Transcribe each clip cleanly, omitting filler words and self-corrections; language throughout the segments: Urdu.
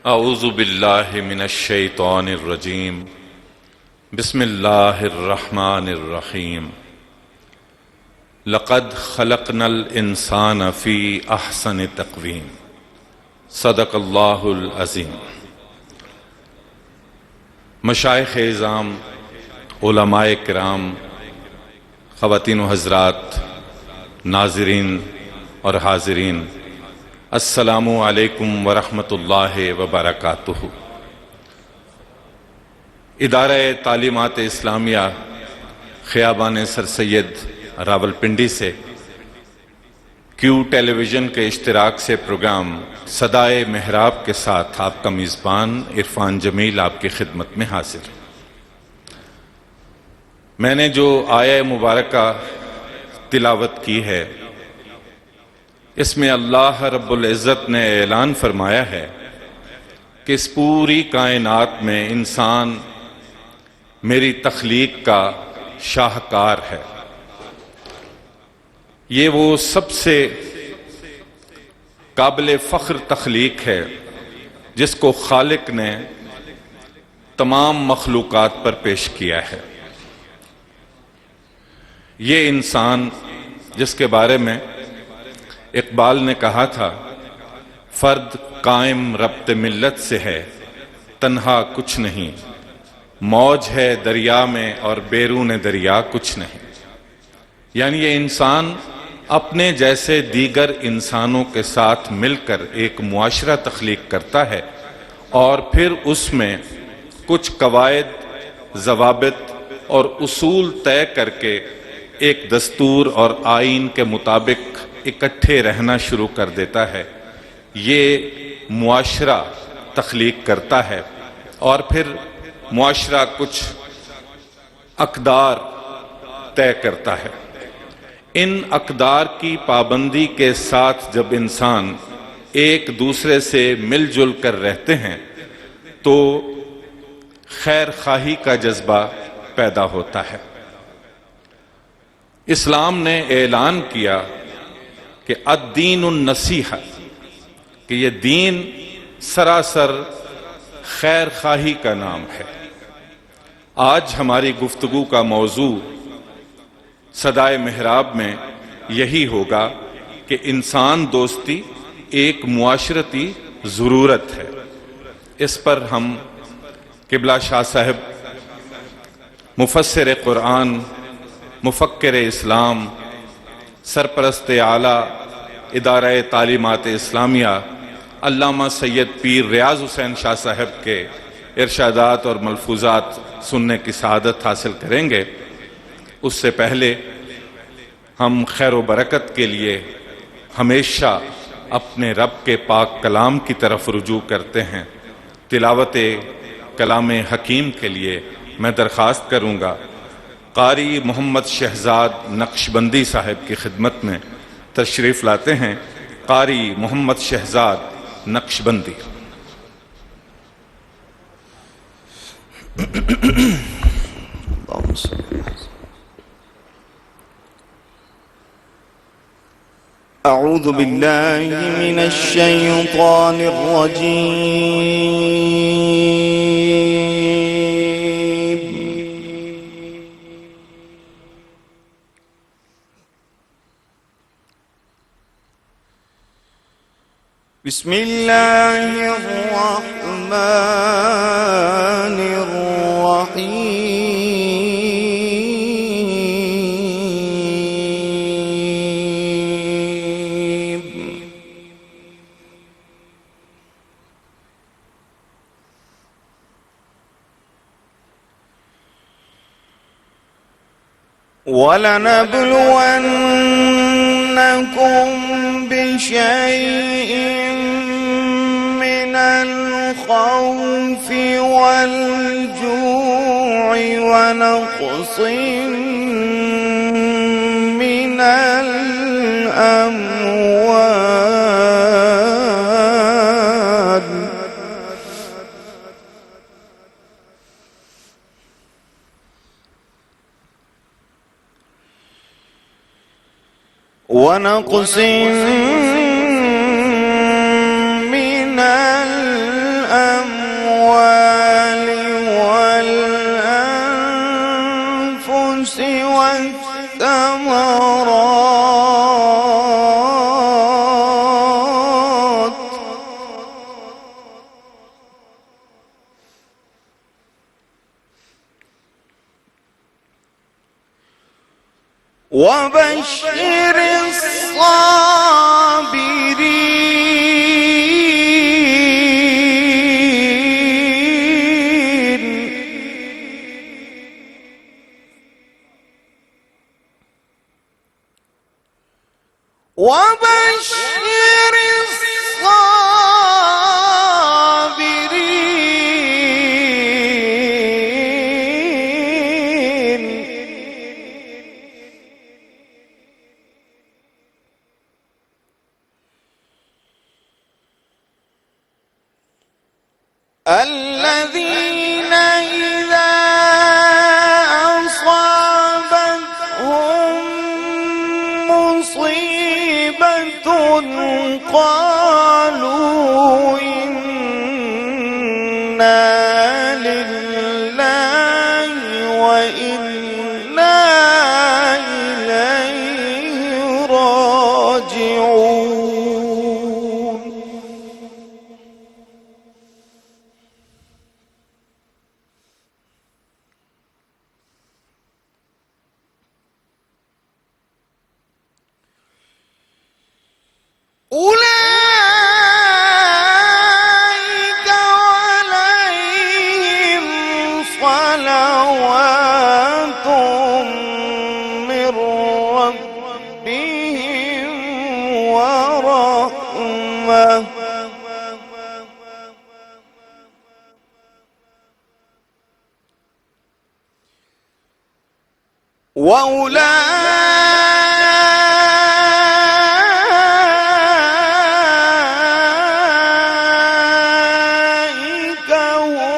اعوذ باللہ من الشیطان الرجیم بسم اللہ الرحمن الرحیم لقد خلقنا الانسان فی احسن تقویم صدق اللہ العظیم۔ مشائخ اعظام، علماء کرام، خواتین و حضرات، ناظرین اور حاضرین، السلام علیکم ورحمۃ اللہ وبرکاتہ۔ ادارہ تعلیمات اسلامیہ خیابان سر سید راولپنڈی سے کیو ٹیلی ویژن کے اشتراک سے پروگرام صدائے محراب کے ساتھ آپ کا میزبان عرفان جمیل آپ کی خدمت میں حاضر۔ میں نے جو آیہ مبارکہ تلاوت کی ہے، اس میں اللہ رب العزت نے اعلان فرمایا ہے کہ اس پوری کائنات میں انسان میری تخلیق کا شاہکار ہے۔ یہ وہ سب سے قابل فخر تخلیق ہے جس کو خالق نے تمام مخلوقات پر پیش کیا ہے۔ یہ انسان جس کے بارے میں اقبال نے کہا تھا، فرد قائم ربط ملت سے ہے، تنہا کچھ نہیں، موج ہے دریا میں اور بیرون دریا کچھ نہیں۔ یعنی یہ انسان اپنے جیسے دیگر انسانوں کے ساتھ مل کر ایک معاشرہ تخلیق کرتا ہے اور پھر اس میں کچھ قواعد، ضوابط اور اصول طے کر کے ایک دستور اور آئین کے مطابق اکٹھے رہنا شروع کر دیتا ہے۔ یہ معاشرہ تخلیق کرتا ہے اور پھر معاشرہ کچھ اقدار طے کرتا ہے۔ ان اقدار کی پابندی کے ساتھ جب انسان ایک دوسرے سے مل جل کر رہتے ہیں تو خیر خواہی کا جذبہ پیدا ہوتا ہے۔ اسلام نے اعلان کیا کہ الدین النصیحہ، کہ یہ دین سراسر خیر خواہی کا نام ہے۔ آج ہماری گفتگو کا موضوع صدائے محراب میں یہی ہوگا کہ انسان دوستی ایک معاشرتی ضرورت ہے۔ اس پر ہم قبلہ شاہ صاحب، مفسر قرآن، مفکر اسلام، سرپرست اعلیٰ ادارہ تعلیمات اسلامیہ علامہ سید پیر ریاض حسین شاہ صاحب کے ارشادات اور ملفوظات سننے کی سعادت حاصل کریں گے۔ اس سے پہلے ہم خیر و برکت کے لیے ہمیشہ اپنے رب کے پاک کلام کی طرف رجوع کرتے ہیں۔ تلاوت کلام حکیم کے لیے میں درخواست کروں گا قاری محمد شہزاد نقشبندی صاحب کی خدمت میں تشریف لاتے ہیں۔ قاری محمد شہزاد نقشبندی۔ اعوذ باللہ من الشیطان الرجیم۔ بسم اللہ الرحمن الرحیم۔ وَلَنَبْلُوَنَّكُمْ بِشَيْءٍ من الخوف والجوع ونقص من الأموال ونقص من وبشر الصابرين وبشر الصابرين الذين إذا أصابتهم مصيبة قالوا إنا لله وإنا إليه راجعون أولئك عليهم صلوات من ربهم ورحمة وأولئك هم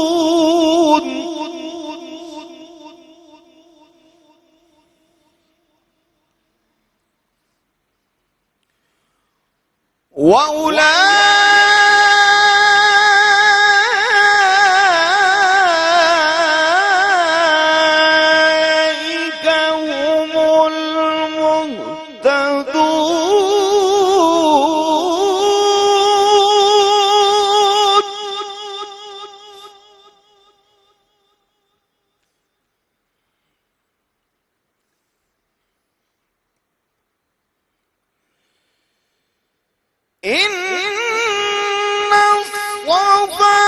المهتدون وأولئك هم المهتدون إن الصفا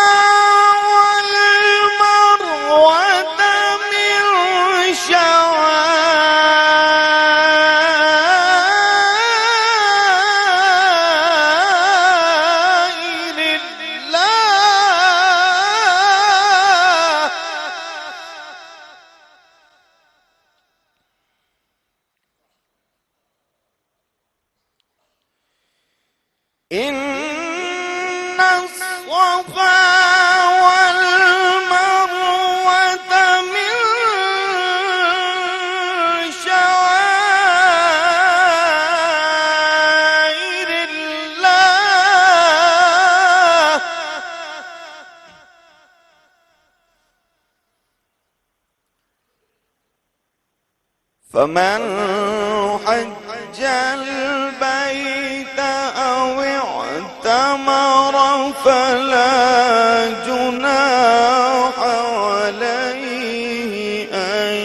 والمروة من شعائر الله إن الصفا والمروة من شعائر الله فمن حج البيت أو اعتمر فلا جناح عليه أن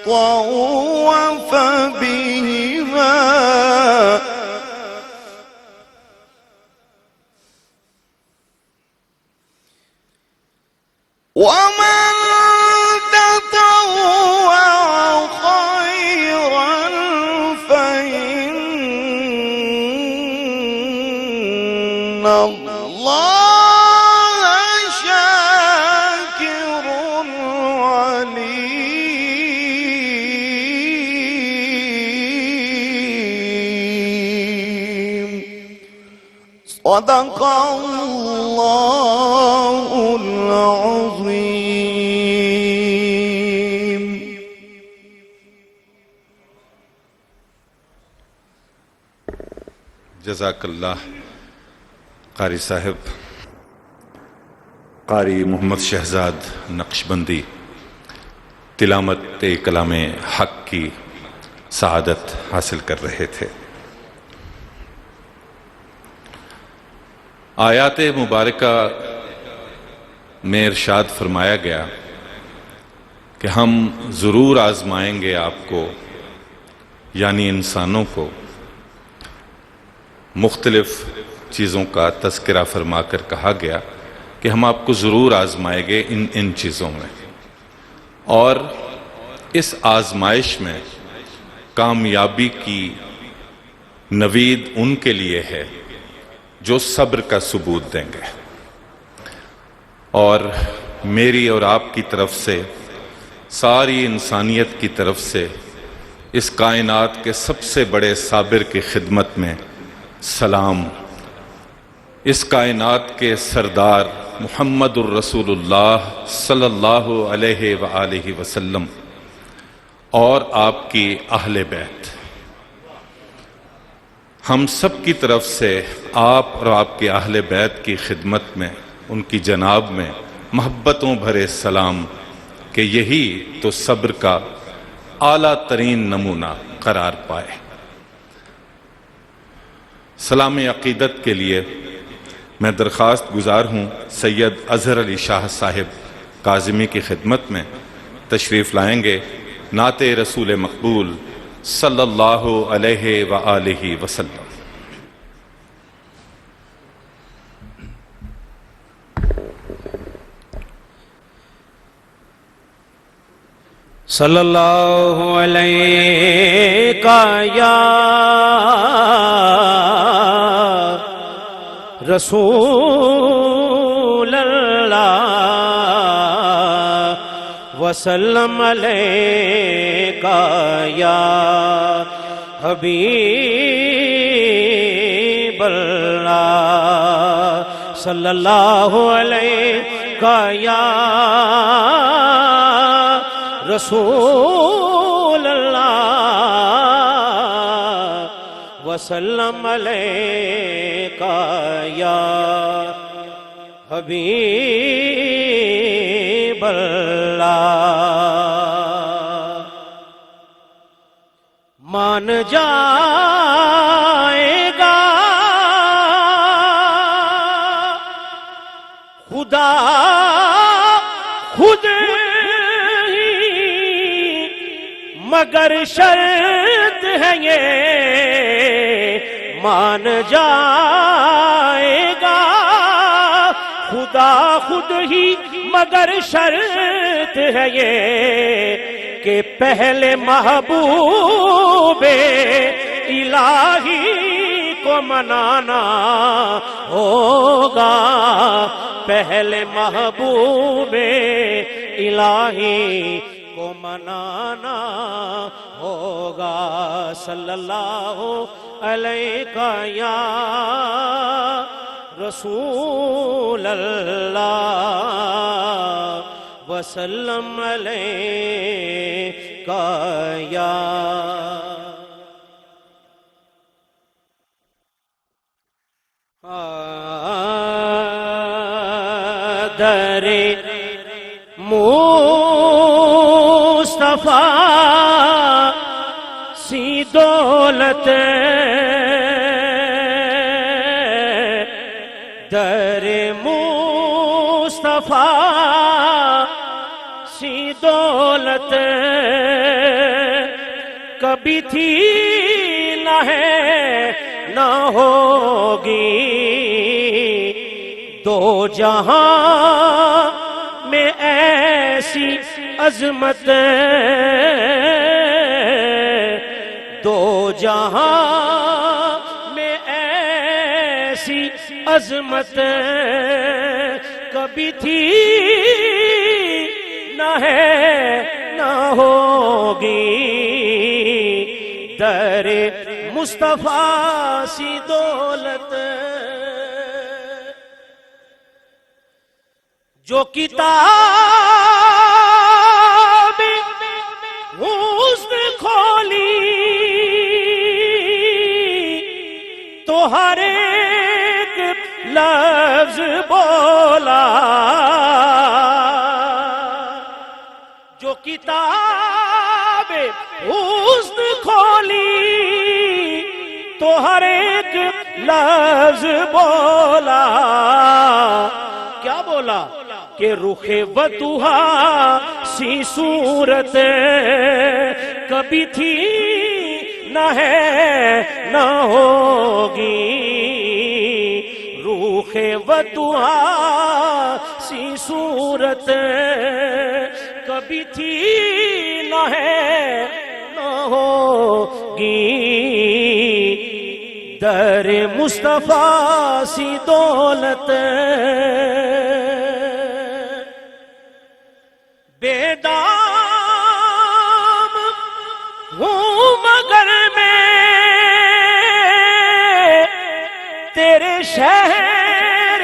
يطوف بهما ومن تطوع خيرا فإن الله شاكر عليم صدق الله العظيم جزاک اللہ قاری صاحب قاری محمد شہزاد نقشبندی تلاوت کلام حق کی سعادت حاصل کر رہے تھے۔ آیات مبارکہ میں ارشاد فرمایا گیا کہ ہم ضرور آزمائیں گے آپ کو، یعنی انسانوں کو، مختلف چیزوں کا تذکرہ فرما کر کہا گیا کہ ہم آپ کو ضرور آزمائیں گے ان چیزوں میں، اور اس آزمائش میں کامیابی کی نوید ان کے لیے ہے جو صبر کا ثبوت دیں گے۔ اور میری اور آپ کی طرف سے، ساری انسانیت کی طرف سے، اس کائنات کے سب سے بڑے صابر کی خدمت میں سلام۔ اس کائنات کے سردار محمد الرسول اللہ صلی اللہ علیہ وآلہ وسلم اور آپ کی اہل بیت، ہم سب کی طرف سے آپ اور آپ کے اہل بیت کی خدمت میں، ان کی جناب میں محبتوں بھرے سلام کہ یہی تو صبر کا اعلیٰ ترین نمونہ قرار پائے۔ سلام عقیدت کے لیے میں درخواست گزار ہوں سید اظہر علی شاہ صاحب کاظمی کی خدمت میں تشریف لائیں گے، نعت رسول مقبول صلی اللہ علیہ وآلہ وسلم۔ صلی اللہ علیہ یا رسول اللہ، وسلم علیہ یا حبیب اللہ، صلی اللہ علیہ یا رسول اللہ، وسلم علیہ یا حبیب اللہ۔ مان جائے گا خدا خود مگر شرط ہے یہ، مان جائے گا خدا خود ہی مگر شرط ہے یہ کہ پہلے محبوب الہی کو منانا ہوگا، پہلے محبوب الہی کو منانا ہوگا۔ صلی اللہ علیہ یا رسول اللہ، وسلم علیہ یا در مصطفیٰ سی دولت، در مصطفیٰ سی دولت کبھی تھی نہ ہے نہ ہوگی، دو جہاں میں ایسی عظمت، دو جہاں میں ایسی عظمت کبھی تھی نہ ہے نہ ہوگی، در مصطفیٰ سی دولت جو کتاب حسن کھولی تو ہر ایک لفظ بولا، جو کتاب حسن کھولی تو ہر ایک لفظ بولا. کیا بولا؟ کہ رخ وطوہا سی صورت کبھی تھی نہ ہے نہ ہوگی. روح وطوہا سی صورت کبھی تھی نہ ہے نہ ہوگی. در مصطفیٰ سی دولت بے دام ہوں مگر میں تیرے شہر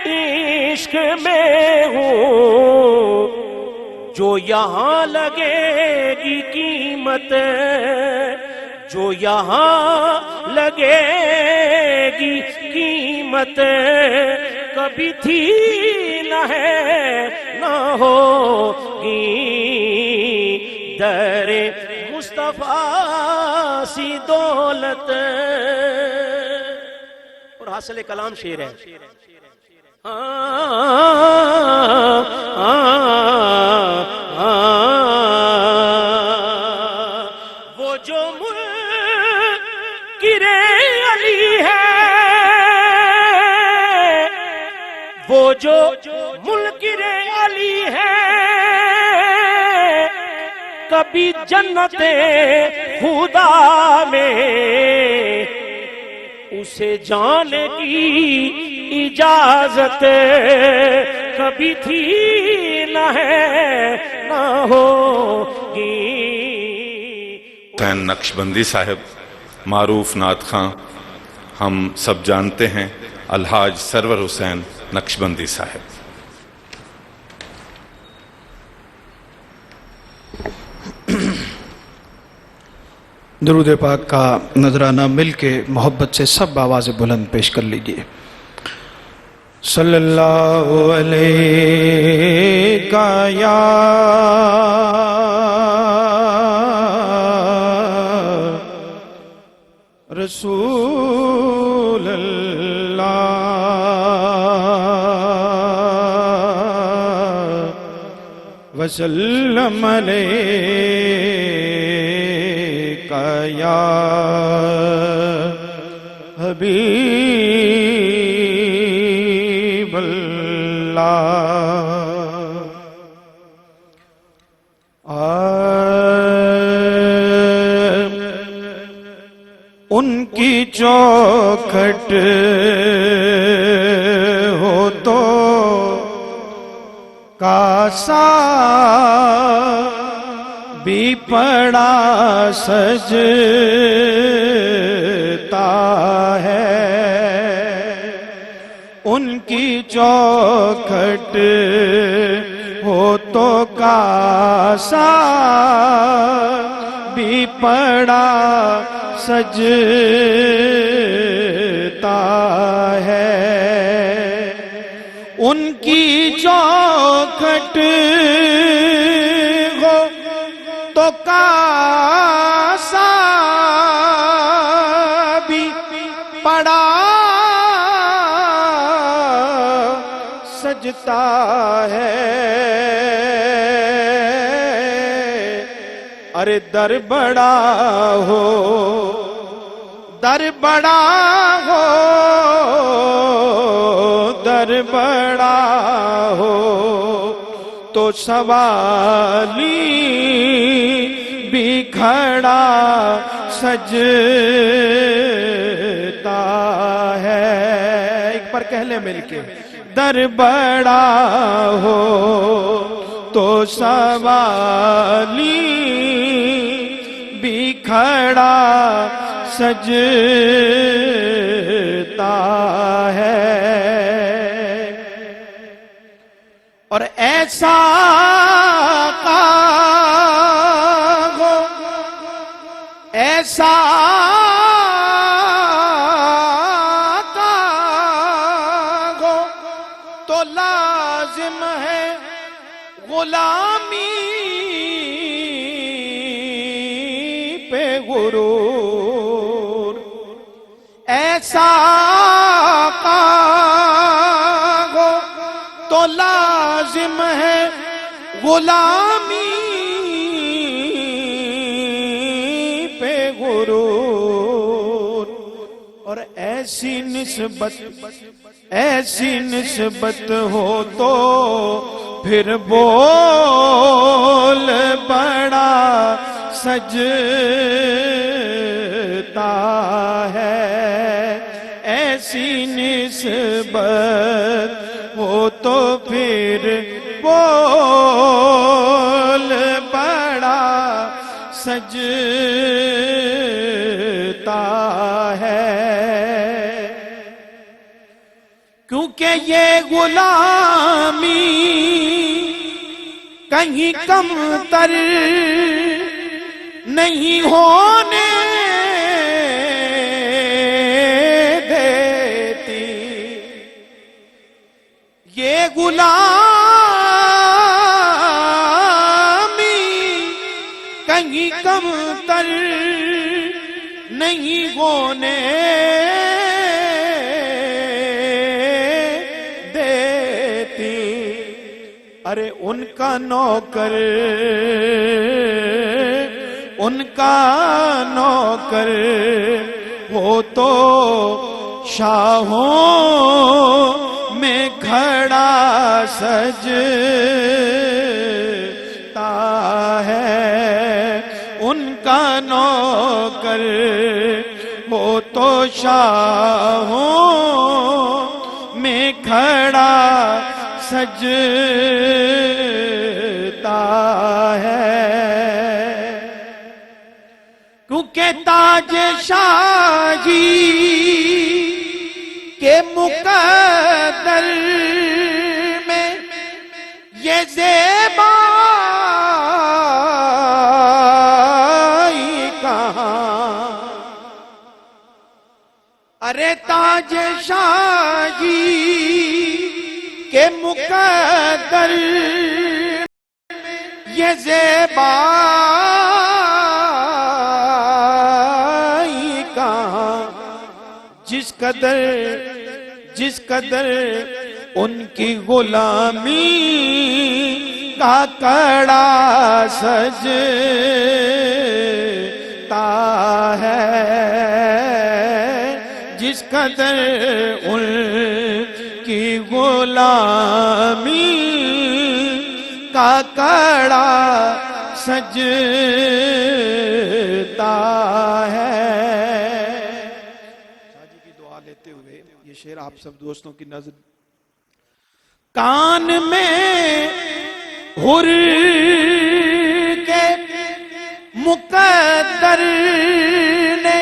عشق میں ہوں. جو یہاں لگے گی قیمت، جو یہاں لگے گی قیمت کبھی تھی نہ ہے نہ ہوگی. در مصطفیٰ سی دولت. اور حاصل کلام شعر ہے. وہ جو منکر علی ہے، وہ جو منکر علی ہے، کبھی جنت خدا میں اسے جانے کی اجازت کبھی تھی نہ ہے نہ ہوگی. حسین نقشبندی صاحب معروف نعت خواں ہم سب جانتے ہیں، الحاج سرور حسین نقشبندی صاحب. درود پاک کا نذرانہ مل کے محبت سے سب آواز بلند پیش کر لیجئے. صلی اللہ علیہ یا رسول اللہ وسلم علیہ یا حبیب اللہ. ان کی چوکھٹ ہو تو کاسا بھی پڑا سجتا ہے. ان کی چوکھٹ ہو تو کاسا بھی پڑا سجتا ہے. ان کی چوکھٹ ہو تو کاسا بھی پڑا سجتا ہے. ارے در بڑا ہو، در بڑا ہو، در بڑا ہو تو سوالی بھی کھڑا سجتا ہے. ایک بار کہہ لیں مل کے، در بڑا ہو تو سوالی بھی کھڑا سجتا ہے. اور ایسا ہو، ایسا ہو تو لازم ہے غلامی پہ غرور. ایسا ایسا آقا ہو تو لازم ہے غلامی پہ غرور، اور ایسی نسبت ہو تو پھر بول بڑا سجتا ہے، ایسی نسبت ہو تو پھر بول بڑا سجتا ہے، کیونکہ یہ غلامی کہیں کم تر نہیں ہونے دیتی، یہ غلامی کہیں کم تر نہیں ہونے دیتی، ارے ان کا نوکر وہ تو شاہوں میں کھڑا سجتا ہے، ان کا نوکر وہ تو شاہوں میں کھڑا سجتا ہے، کیونکہ تاج شاہی کے مقدر میں یہ زیبائی کہاں، ارے تاج شاہی کے مقدر یہ زیبائی کہاں، جس قدر ان کی غلامی کا کڑا سجتا ہے، جس قدر ان کی غلامی کا کڑا سجتا ہے۔ شاہ جی کی دعا لیتے ہوئے یہ شعر آپ سب دوستوں کی نظر، کان میں حر کے مقدر نے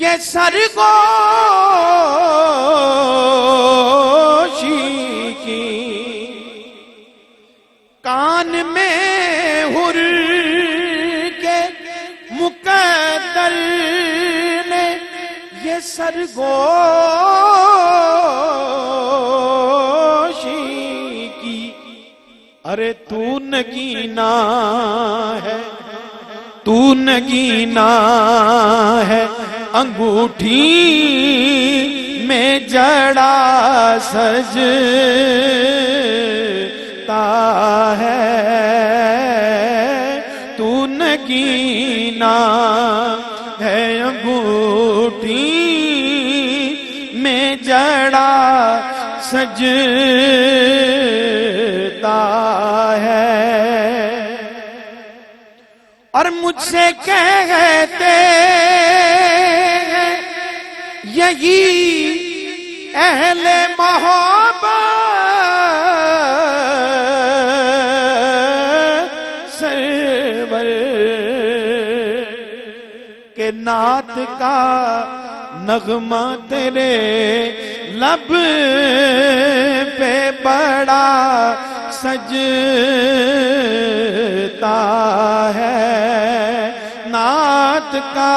یہ سرگوشی کی، کان میں حر کے مقدر نے یہ سرگوشی کی، ارے تو نگینا ہے، تو نگینا ہے، انگوٹھی میں جڑا سجتا ہے، تو نگینا ہے، انگوٹھی میں جڑا سجتا ہے، اور مجھ سے کہتے ہیں یہی اہل محبت سرور کے نعت کا نغمہ تیرے لب پہ بڑا سجتا ہے، نعت کا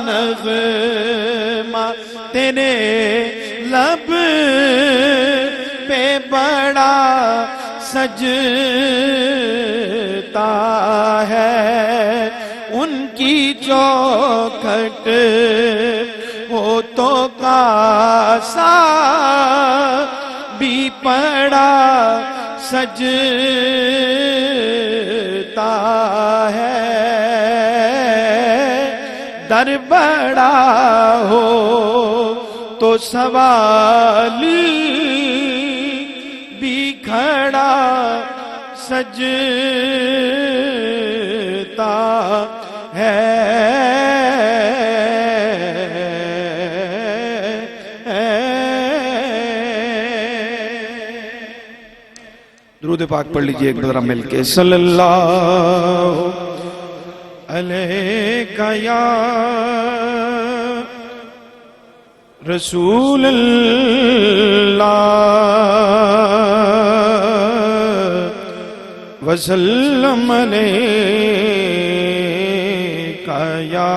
نغمہ تیرے لب پہ بڑا سجتا ہے، ان کی چوکھٹ وہ تو کاسا بھی پڑا سجتا ہے، در بڑا ہو تو سوالی بھی کھڑا سجتا ہے۔ درود پاک پڑھ لیجئے ایک ذرا مل کے، صلی اللہ علیہ یا رسول اللہ وسلم علیہ یا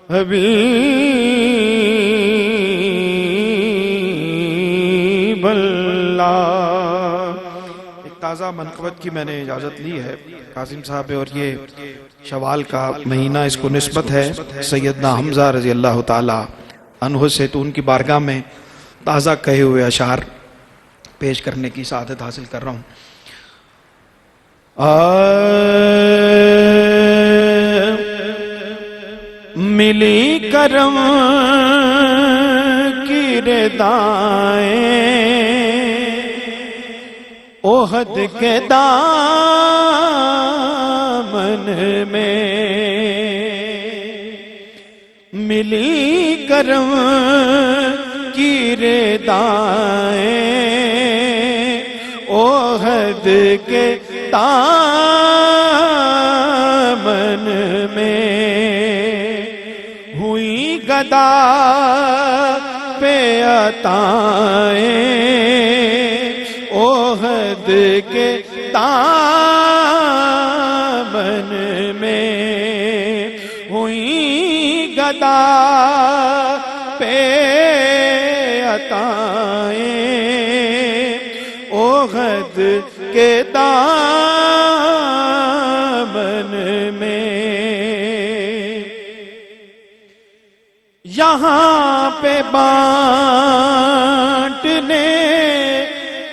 حبیب اللہ۔ ایک تازہ منقبت کی میں نے اجازت لی ہے قاسم صاحب، اور یہ شوال کا مہینہ، اس کو نسبت ہے سیدنا حمزہ رضی اللہ تعالی عنہ سے، تو ان کی بارگاہ میں تازہ کہے ہوئے اشعار پیش کرنے کی سعادت حاصل کر رہا ہوں۔ ملی کرم کی ردائیں احد کے دامن میں، ملی کرم کی ردائیں احد کے دامن میں، ہوئی گدا پہ عطائیں احد کے دامن میں، ہوئی گدا پہ عطائیں احد کے دامن میں، یہاں پہ بانٹنے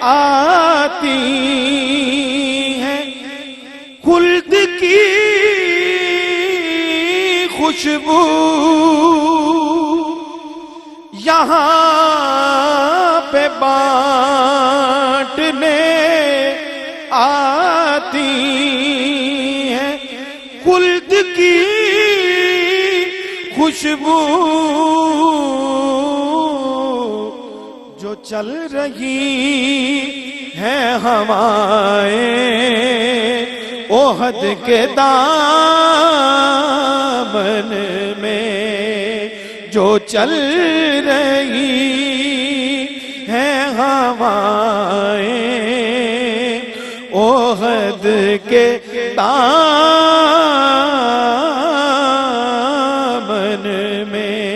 آتی ہیں خلد کی خوشبو، یہاں پہ بانٹنے آتی ہیں خلد کی خوشبو، جو چل رہی ہیں ہوائیں احد کے دامن میں، جو چل رہی ہیں ہوائیں احد کے دامن میں۔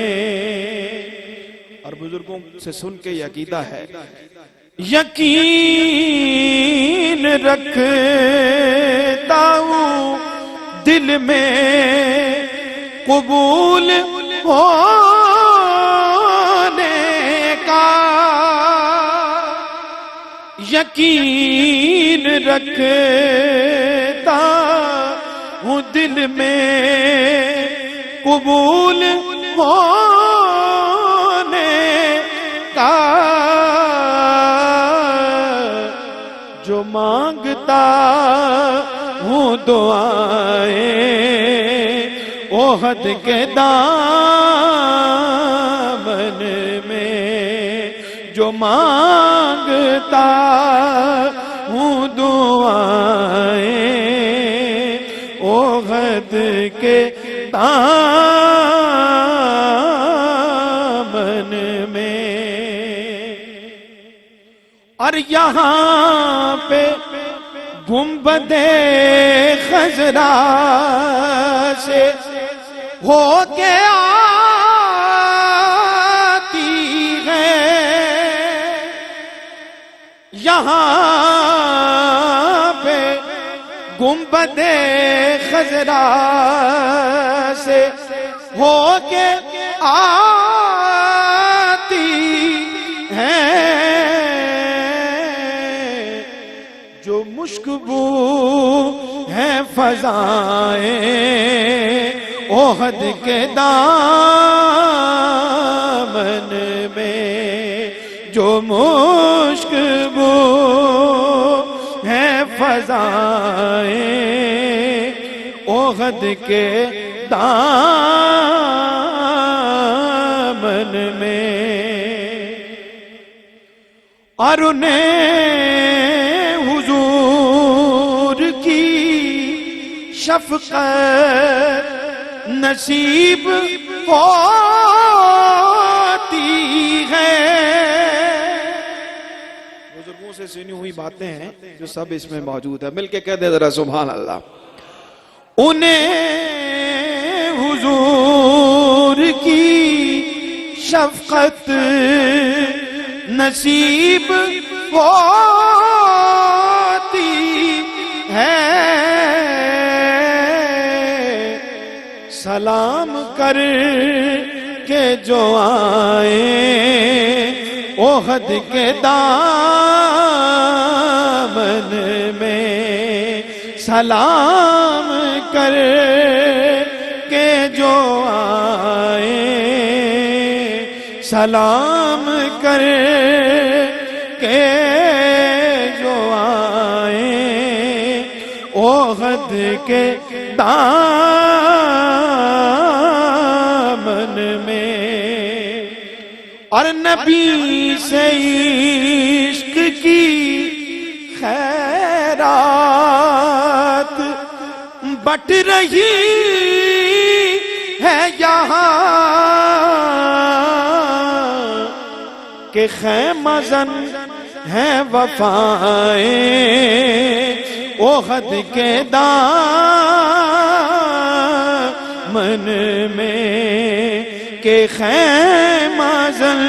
اور بزرگوں سے سن کے یہ عقیدہ ہے، یقین رکھتا ہوں دل میں قبول ہونے کا، یقین رکھتا ہوں دل میں قبول ہونے کا، جو مانگتا ہوں دعائیں احد کے دامن میں، جو مانگتا ہوں دعائیں احد کے دامن میں، اور یہاں پہ گنبد خضرا سے ہو کے آتی ہے، یہاں پہ گنبد خضرا سے ہو کے آتی ہیں، جو مشک بو ہیں فضائیں احد کے دامن میں، جو مشک بو ہیں فضائیں احد کے دامن میں، اور انہیں حضور کی شفقت نصیب ہوتی ہے۔ بزرگوں سے سنی ہوئی باتیں ہیں جو سب اس میں موجود ہے، مل کے کہہ دے ذرا سبحان اللہ۔ انہیں حضور کی شفقت نصیب ہوتی ہے، سلام کر کے جو آئیں احد کے دامن میں، سلام کر کے جو آئیں، سلام کر کے جو آئیں احد کے دامن میں، اور نبی سے عشق کی خیرات بٹ رہی ہے یہاں، کہ خیمہ زن ہیں وفائیں احد کے دامن میں، کہ خیمہ زن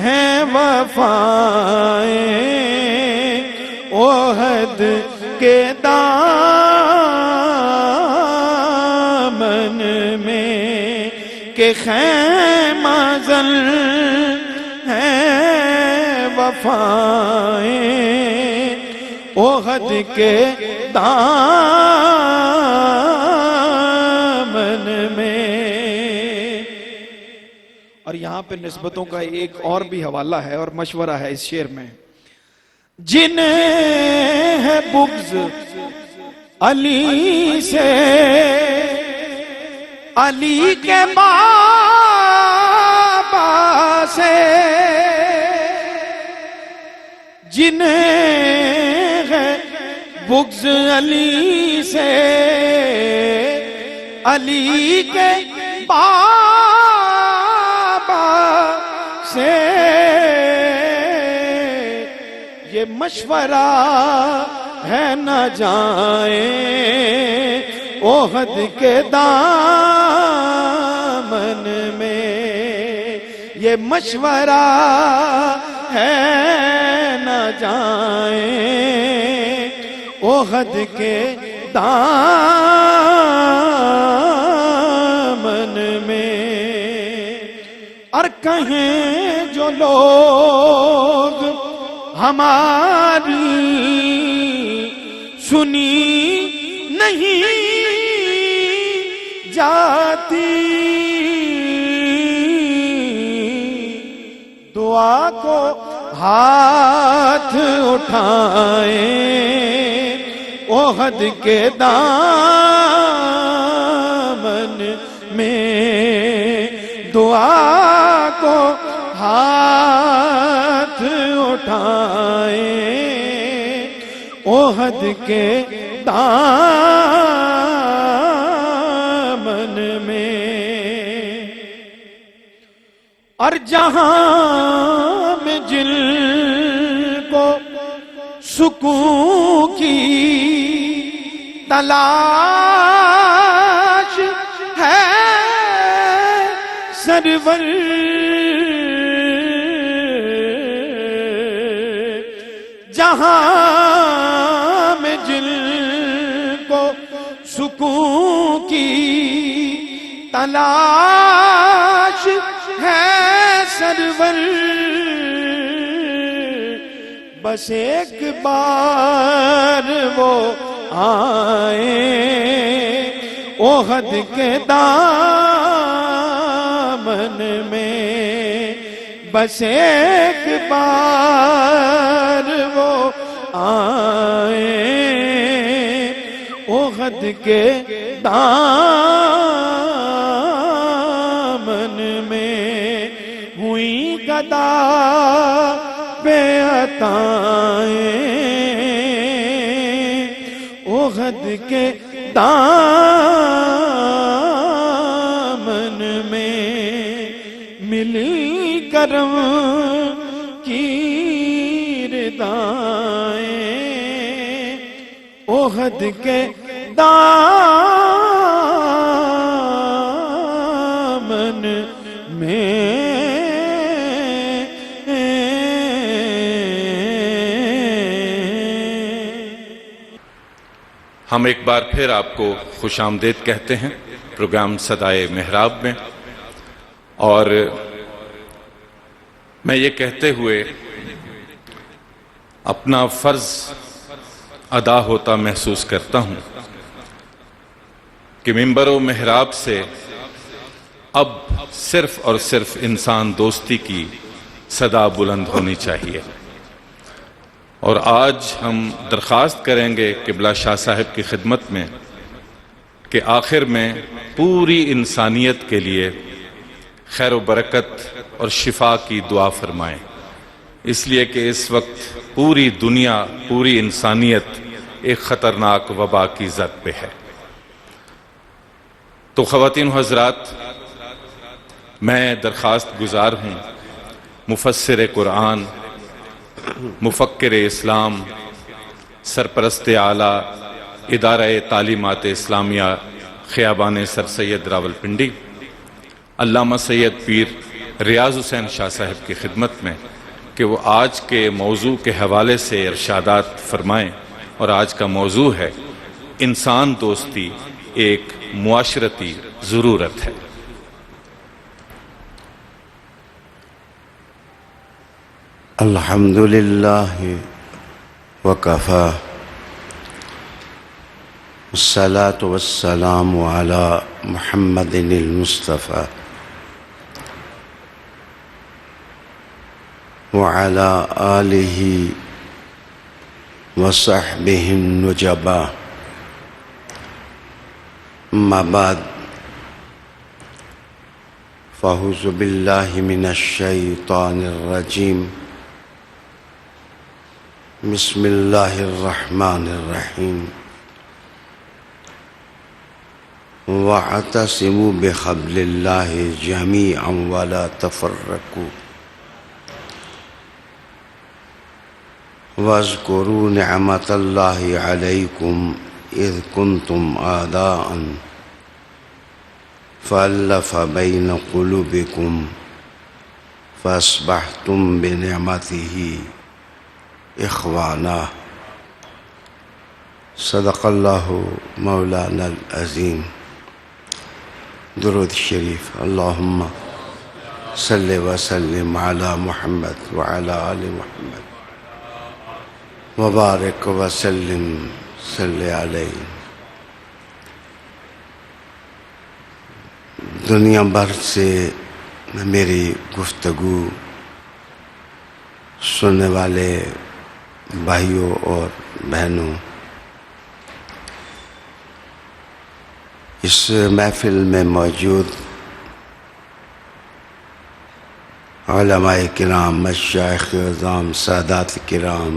ہیں وفائیں احد کے دامن میں، کہ خیمہ زن ہیں وفائیں احد کے دامن میں۔ اور یہاں پہ نسبتوں کا ایک اور بھی حوالہ ہے اور مشورہ ہے اس شعر میں، جنہیں ہے بغض علی سے، علی کے بابا سے، جنہیں ہے بغض علی سے، علی کے بابا سے، یہ مشورہ ہے نہ جائیں احد کے دامن میں، یہ مشورہ ہے نہ جائیں احد کے دامن میں، اور کہیں جو لوگ ہماری سنی نہیں جاتی، دعا کو ہاتھ اٹھائیں احد کے دامن میں، دعا کو ہاتھ اٹھائیں احد کے دامن میں، اور جہاں میں جن کو سکون کی تلاش ہے سرور، جہاں میں جن کو سکون کی تلاش ہے سرور، بس ایک بار وہ آئیں احد کے دامن میں، بس ایک بار وہ آئیں احد کے دامن میں، ہوئی گدا بے عطائیں احد کے دامن میں، ملی کرم کی ردائیں احد کے دامن میں۔ ہم ایک بار پھر آپ کو خوش آمدید کہتے ہیں پروگرام صدائے محراب میں، اور میں یہ کہتے ہوئے اپنا فرض ادا ہوتا محسوس کرتا ہوں کہ منبر و محراب سے اب صرف اور صرف انسان دوستی کی صدا بلند ہونی چاہیے، اور آج ہم درخواست کریں گے قبلہ شاہ صاحب کی خدمت میں کہ آخر میں پوری انسانیت کے لیے خیر و برکت اور شفا کی دعا فرمائیں، اس لیے کہ اس وقت پوری دنیا، پوری انسانیت ایک خطرناک وبا کی زد پہ ہے۔ تو خواتین و حضرات، میں درخواست گزار ہوں مفسر قرآن، مفکر اسلام، سرپرست اعلیٰ ادارہ تعلیمات اسلامیہ خیابان سر سید راولپنڈی، علامہ سید پیر ریاض حسین شاہ صاحب کی خدمت میں کہ وہ آج کے موضوع کے حوالے سے ارشادات فرمائیں، اور آج کا موضوع ہے انسان دوستی ایک معاشرتی ضرورت ہے۔ الحمد للہ وکفا والصلاة والسلام علی محمد المصطفى وعلى آلہ وصحبہ النجباء، اما بعد، فاعوذ باللہ من الشیطان الرجیم، بسم اللہ الرحمن الرحیم، وَاعْتَصِمُوا بِحَبْلِ اللَّهِ جَمِيعًا وَلَا تَفَرَّقُوا وَاذْكُرُوا نِعْمَةَ اللَّهِ عَلَيْكُمْ إِذْ كُنْتُمْ أَعْدَاءً فَأَلَّفَ بَيْنَ قُلُوبِكُمْ فَأَصْبَحْتُمْ بِنِعْمَتِهِ اخوانا۔ صدق اللہ مولانا العظیم۔ درود شریف۔ اللہم صلی وسلم علی محمد وعلی آل محمد وبارک وسلم صلی علیہ۔ دنیا بھر سے میری گفتگو سننے والے بھائیوں اور بہنوں، اس محفل میں موجود علماء کرام، مشائخ اعظام، سادات کرام،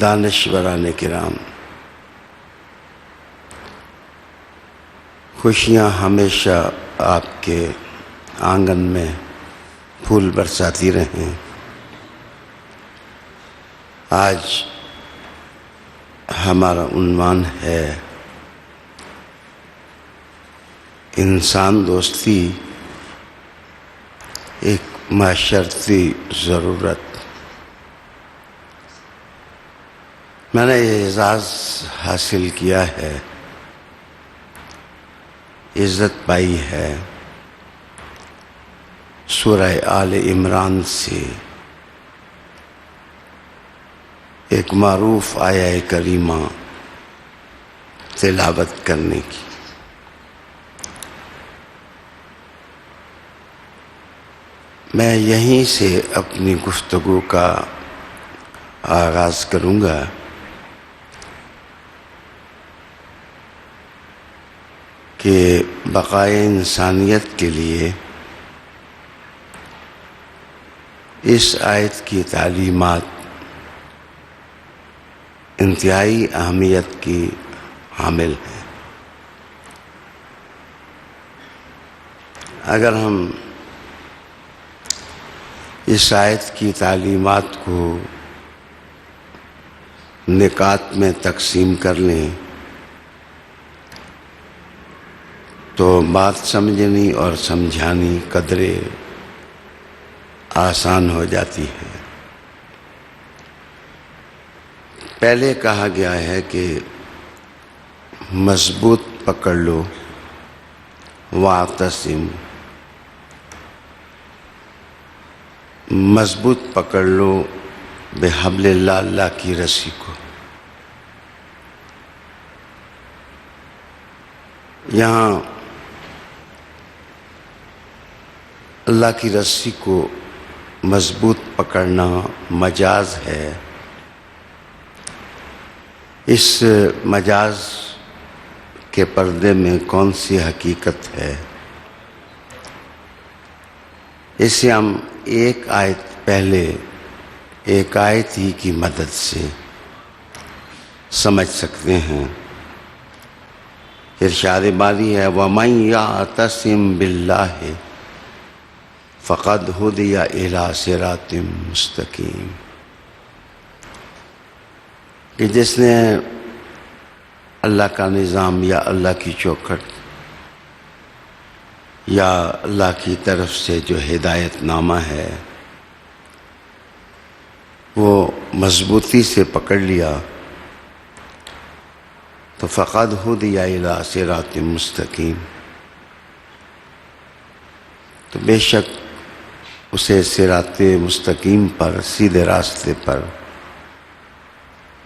دانشوران کرام، خوشیاں ہمیشہ آپ کے آنگن میں پھول برساتی رہیں۔ آج ہمارا عنوان ہے انسان دوستی ایک معاشرتی ضرورت۔ میں نے یہ اعزاز حاصل کیا ہے عزت پائی ہے سورہ آل عمران سے ایک معروف آیہ کریمہ تلاوت کرنے کی۔ میں یہیں سے اپنی گفتگو کا آغاز کروں گا۔ کہ بقائے انسانیت کے لیے اس آیت کی تعلیمات انتہائی اہمیت کی حامل ہیں۔ اگر ہم اس آیت کی تعلیمات کو نکات میں تقسیم کر لیں تو بات سمجھنی اور سمجھانی قدرے آسان ہو جاتی ہے۔ پہلے کہا گیا ہے کہ مضبوط پکڑ لو واعتصم، مضبوط پکڑ لو بحبل اللہ، اللہ کی رسی کو۔ یہاں اللہ کی رسی کو مضبوط پکڑنا مجاز ہے۔ اس مجاز کے پردے میں کون سی حقیقت ہے، اسے ہم ایک آیت پہلے ایک آیت ہی کی مدد سے سمجھ سکتے ہیں۔ ارشاد باری ہے وَمَن يَعْتَصِم بِاللَّهِ فَقَدْ هُدِيَ إِلَىٰ صِرَاطٍ مُسْتَقِيمٍ، کہ جس نے اللہ کا نظام یا اللہ کی چوکھٹ یا اللہ کی طرف سے جو ہدایت نامہ ہے وہ مضبوطی سے پکڑ لیا تو فقد ہدی الی صراط مستقیم، تو بے شک اسے صراط مستقیم پر، سیدھے راستے پر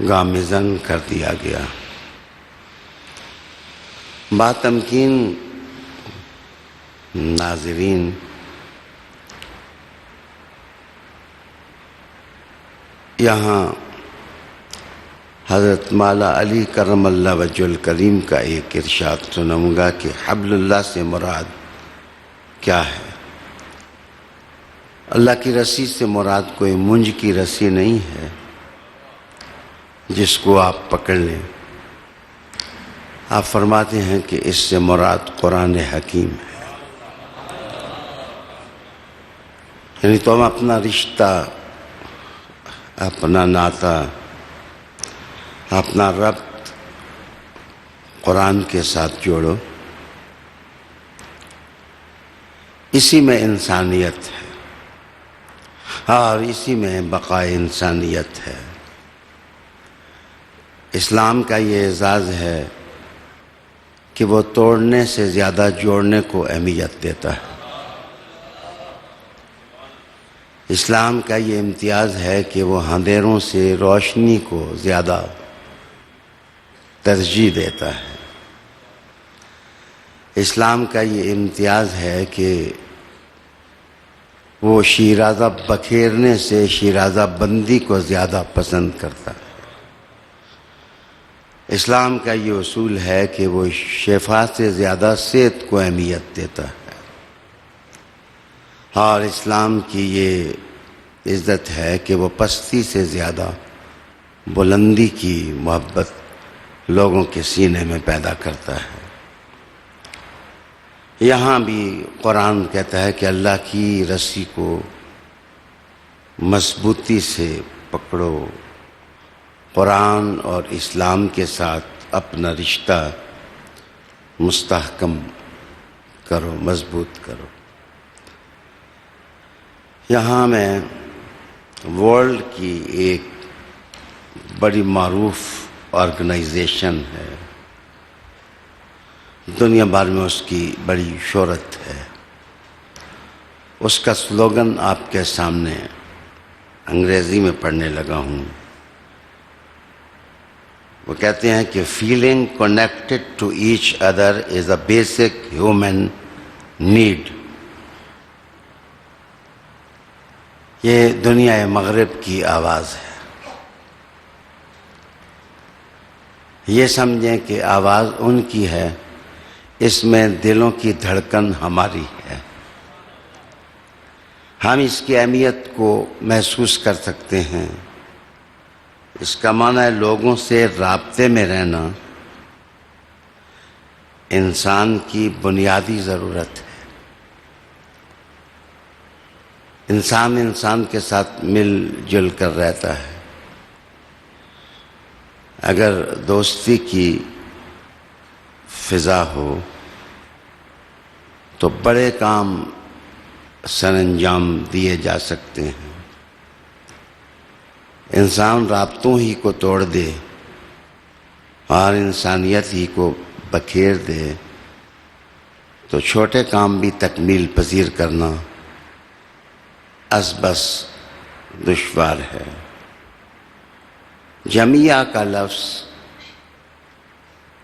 گامزن کر دیا گیا۔ باتمکین ناظرین، یہاں حضرت مولا علی کرم اللہ وجہ الکریم کا ایک ارشاد سنوں گا کہ حبل اللہ سے مراد کیا ہے۔ اللہ کی رسی سے مراد کوئی منج کی رسی نہیں ہے جس کو آپ پکڑ لیں۔ آپ فرماتے ہیں کہ اس سے مراد قرآن حکیم ہے، یعنی تم اپنا رشتہ، اپنا ناطہ، اپنا ربط قرآن کے ساتھ جوڑو، اسی میں انسانیت ہے اور اسی میں بقائے انسانیت ہے۔ اسلام کا یہ اعزاز ہے کہ وہ توڑنے سے زیادہ جوڑنے کو اہمیت دیتا ہے۔ اسلام کا یہ امتیاز ہے کہ وہ اندھیروں سے روشنی کو زیادہ ترجیح دیتا ہے۔ اسلام کا یہ امتیاز ہے کہ وہ شیرازہ بکھیرنے سے شیرازہ بندی کو زیادہ پسند کرتا ہے۔ اسلام کا یہ اصول ہے کہ وہ شفا سے زیادہ صحت کو اہمیت دیتا ہے، اور اسلام کی یہ عزت ہے کہ وہ پستی سے زیادہ بلندی کی محبت لوگوں کے سینے میں پیدا کرتا ہے۔ یہاں بھی قرآن کہتا ہے کہ اللہ کی رسی کو مضبوطی سے پکڑو، قرآن اور اسلام کے ساتھ اپنا رشتہ مستحکم کرو، مضبوط کرو۔ یہاں میں ورلڈ کی ایک بڑی معروف آرگنائزیشن ہے دنیا بھر میں اس کی بڑی شہرت ہے. اس کا سلوگن آپ کے سامنے انگریزی میں پڑھنے لگا ہوں. وہ کہتے ہیں کہ feeling connected to each other is a basic human need. یہ دنیا مغرب کی آواز ہے. یہ سمجھیں کہ آواز ان کی ہے، اس میں دلوں کی دھڑکن ہماری ہے. ہم اس کی اہمیت کو محسوس کر سکتے ہیں. اس کا معنی ہے لوگوں سے رابطے میں رہنا انسان کی بنیادی ضرورت ہے. انسان کے ساتھ مل جل کر رہتا ہے. اگر دوستی کی فضا ہو تو بڑے کام سر انجام دیے جا سکتے ہیں. انسان رابطوں ہی کو توڑ دے اور انسانیت ہی کو بکھیر دے تو چھوٹے کام بھی تکمیل پذیر کرنا ازبس دشوار ہے. جمعیہ کا لفظ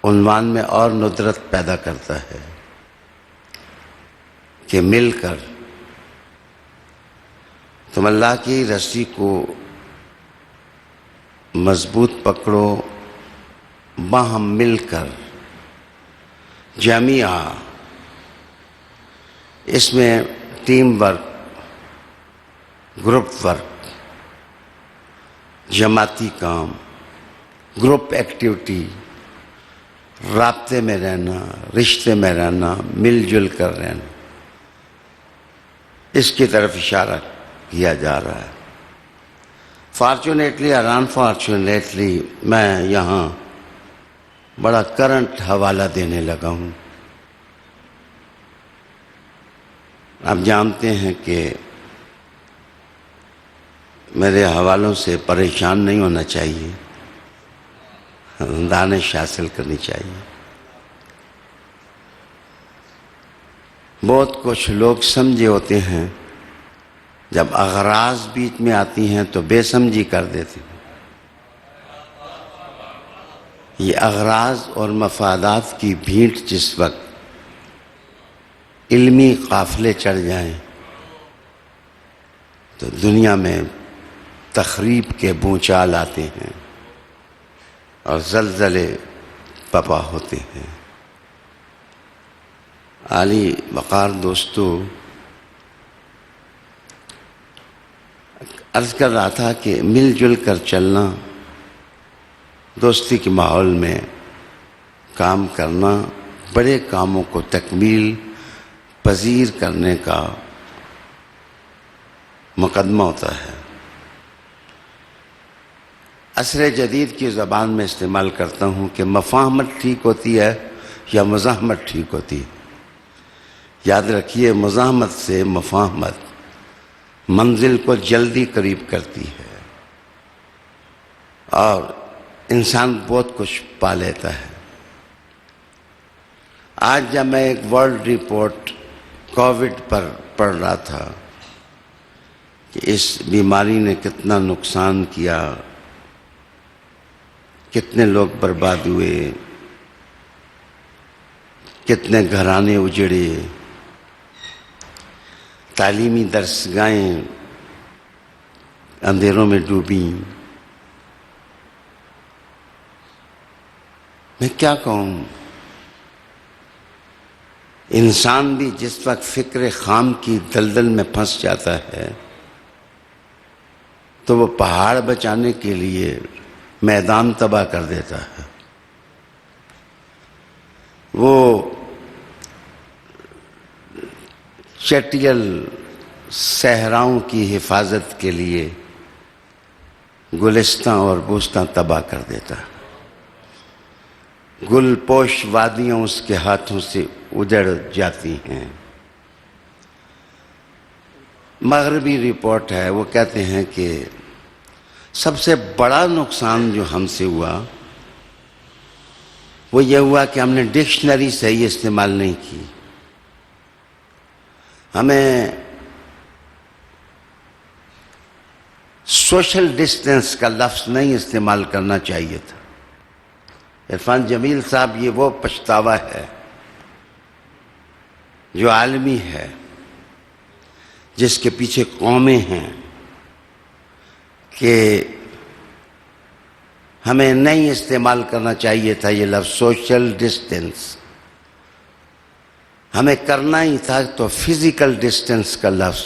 عنوان میں اور ندرت پیدا کرتا ہے کہ مل کر تم اللہ کی رسی کو مضبوط پکڑو، باہم مل کر. جمعیہ اس میں ٹیم ورک، گروپ ورک، جماعتی کام، گروپ ایکٹیویٹی، رابطے میں رہنا، رشتے میں رہنا، مل جل کر رہنا، اس کی طرف اشارہ کیا جا رہا ہے. فارچونیٹلی اور انفارچونیٹلی میں یہاں بڑا کرنٹ حوالہ دینے لگا ہوں. آپ جانتے ہیں کہ میرے حوالوں سے پریشان نہیں ہونا چاہیے، دانش حاصل کرنی چاہیے. بہت کچھ لوگ سمجھے ہوتے ہیں، جب اغراض بیچ میں آتی ہیں تو بے سمجھی کر دیتے ہیں. یہ اغراض اور مفادات کی بھیٹ جس وقت علمی قافلے چڑھ جائیں تو دنیا میں تخریب کے بھونچال آتے ہیں اور زلزلے پپا ہوتے ہیں. عالی وقار دوستو، عرض کر رہا تھا کہ مل جل کر چلنا، دوستی کے ماحول میں کام کرنا، بڑے کاموں کو تکمیل پذیر کرنے کا مقدمہ ہوتا ہے. عصر جدید کی زبان میں استعمال کرتا ہوں کہ مفاہمت ٹھیک ہوتی ہے یا مزاحمت ٹھیک ہوتی ہے. یاد رکھیے، مزاحمت سے مفاہمت منزل کو جلدی قریب کرتی ہے اور انسان بہت کچھ پا لیتا ہے. آج جب میں ایک ورلڈ رپورٹ کووڈ پر پڑھ رہا تھا کہ اس بیماری نے کتنا نقصان کیا، کتنے لوگ برباد ہوئے، کتنے گھرانے اجڑے، تعلیمی درسگاہیں اندھیروں میں ڈوبیں، میں کیا کہوں. انسان بھی جس وقت فکر خام کی دلدل میں پھنس جاتا ہے تو وہ پہاڑ بچانے کے لیے میدان تباہ کر دیتا ہے. وہ چٹیل صحراؤں کی حفاظت کے لیے گلستاں اور بوستاں تباہ کر دیتا ہے. گل پوش وادیاں اس کے ہاتھوں سے اجڑ جاتی ہیں. مغربی رپورٹ ہے، وہ کہتے ہیں کہ سب سے بڑا نقصان جو ہم سے ہوا وہ یہ ہوا کہ ہم نے ڈکشنری صحیح استعمال نہیں کی. ہمیں سوشل ڈسٹینس کا لفظ نہیں استعمال کرنا چاہیے تھا. عرفان جمیل صاحب، یہ وہ پچھتاوا ہے جو عالمی ہے، جس کے پیچھے قومیں ہیں، کہ ہمیں نہیں استعمال کرنا چاہیے تھا یہ لفظ سوشل ڈسٹینس. ہمیں کرنا ہی تھا تو فزیکل ڈسٹینس کا لفظ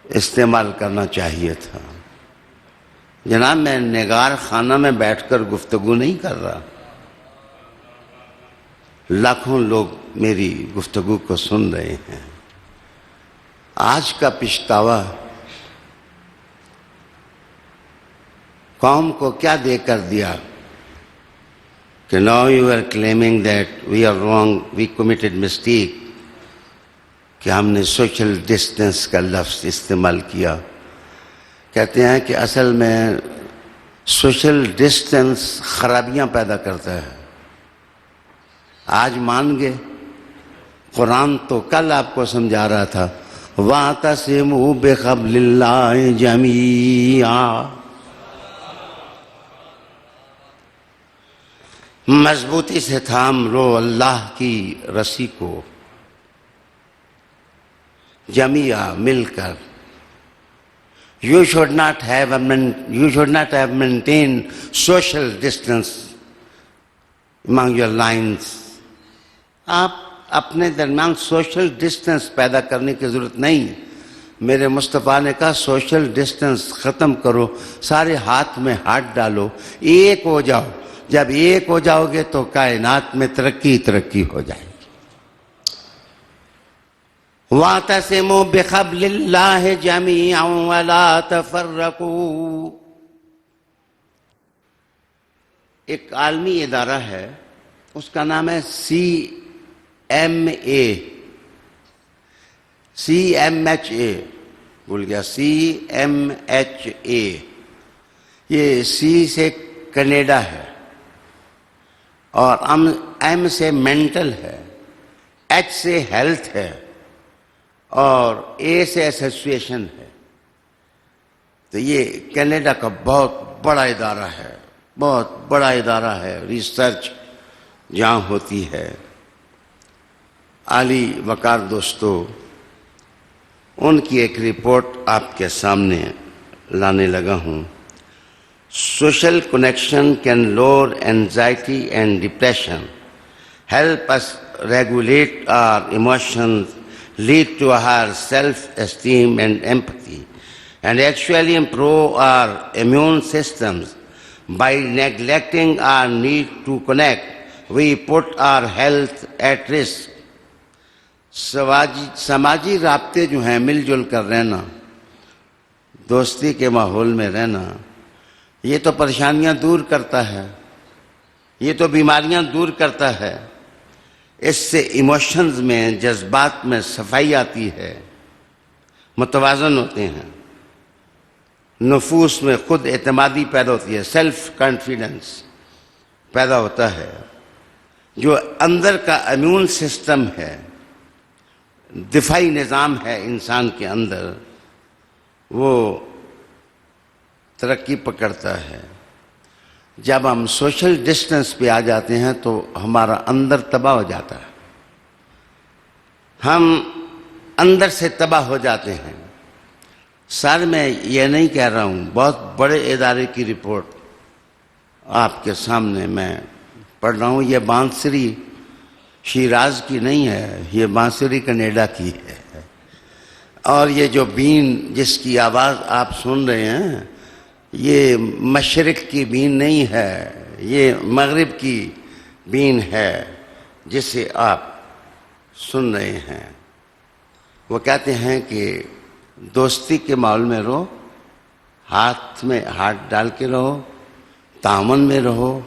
استعمال کرنا چاہیے تھا. جناب، میں نگار خانہ میں بیٹھ کر گفتگو نہیں کر رہا. لاکھوں لوگ میری گفتگو کو سن رہے ہیں. آج کا پچھتاوا قوم کو کیا دے کر دیا کہ now you are claiming that we are wrong, we committed mistake, کہ ہم نے سوشل ڈسٹینس کا لفظ استعمال کیا. کہتے ہیں کہ اصل میں سوشل ڈسٹینس خرابیاں پیدا کرتا ہے. آج مان گئے. قرآن تو کل آپ کو سمجھا رہا تھا وَاعْتَصِمُوا بِحَبْلِ اللَّهِ جَمِيعًا. مضبوطی سے تھام لو اللہ کی رسی کو، جمیعہ مل کر. You should not have maintained social distance among your lines. آپ اپنے درمیان سوشل ڈسٹینس پیدا کرنے کی ضرورت نہیں. میرے مصطفیٰ نے کہا سوشل ڈسٹینس ختم کرو، سارے ہاتھ میں ہاتھ ڈالو، ایک ہو جاؤ. جب ایک ہو جاؤ گے تو کائنات میں ترقی ہو جائے گی. وَاعْتَصِمُوا بِحَبْلِ اللَّهِ جَمِيعًا وَلَا تَفَرَّقُوا. ایک عالمی ادارہ ہے، اس کا نام ہے CMHA، بھول گیا، CMHA. یہ C سے کینیڈا ہے، اور M سے مینٹل ہے، H سے ہیلتھ ہے، اور A سے ایسوسیشن ہے. تو یہ کینیڈا کا بہت بڑا ادارہ ہے، بہت بڑا ادارہ ہے. ریسرچ جہاں ہوتی ہے. عالی وقار دوستو، ان کی ایک رپورٹ آپ کے سامنے لانے لگا ہوں. Social connection can lower anxiety and depression, help us regulate our emotions, lead to higher self-esteem and empathy, and actually improve our immune systems. By neglecting our need to connect, we put our health at risk. سماجی رابطے جو ہیں، مل جل کر رہنا، دوستی کے ماحول میں رہنا، یہ تو پریشانیاں دور کرتا ہے، یہ تو بیماریاں دور کرتا ہے. اس سے ایموشنز میں، جذبات میں صفائی آتی ہے، متوازن ہوتے ہیں، نفوس میں خود اعتمادی پیدا ہوتی ہے، سیلف کانفیڈنس پیدا ہوتا ہے. جو اندر کا امیون سسٹم ہے، دفاعی نظام ہے انسان کے اندر، وہ ترقی پکڑتا ہے. جب ہم سوشل ڈسٹینس پہ آ جاتے ہیں تو ہمارا اندر تباہ ہو جاتا ہے، ہم اندر سے تباہ ہو جاتے ہیں. سر میں یہ نہیں کہہ رہا ہوں، بہت بڑے ادارے کی رپورٹ آپ کے سامنے میں پڑھ رہا ہوں. یہ بانسری شیراز کی نہیں ہے، یہ بانسری کینیڈا کی ہے. اور یہ جو بین جس کی آواز آپ سن رہے ہیں، یہ مشرق کی بین نہیں ہے، یہ مغرب کی بین ہے جسے آپ سن رہے ہیں. وہ کہتے ہیں کہ دوستی کے ماحول میں رہو، ہاتھ میں ہاتھ ڈال کے رہو، تعاون میں رہو،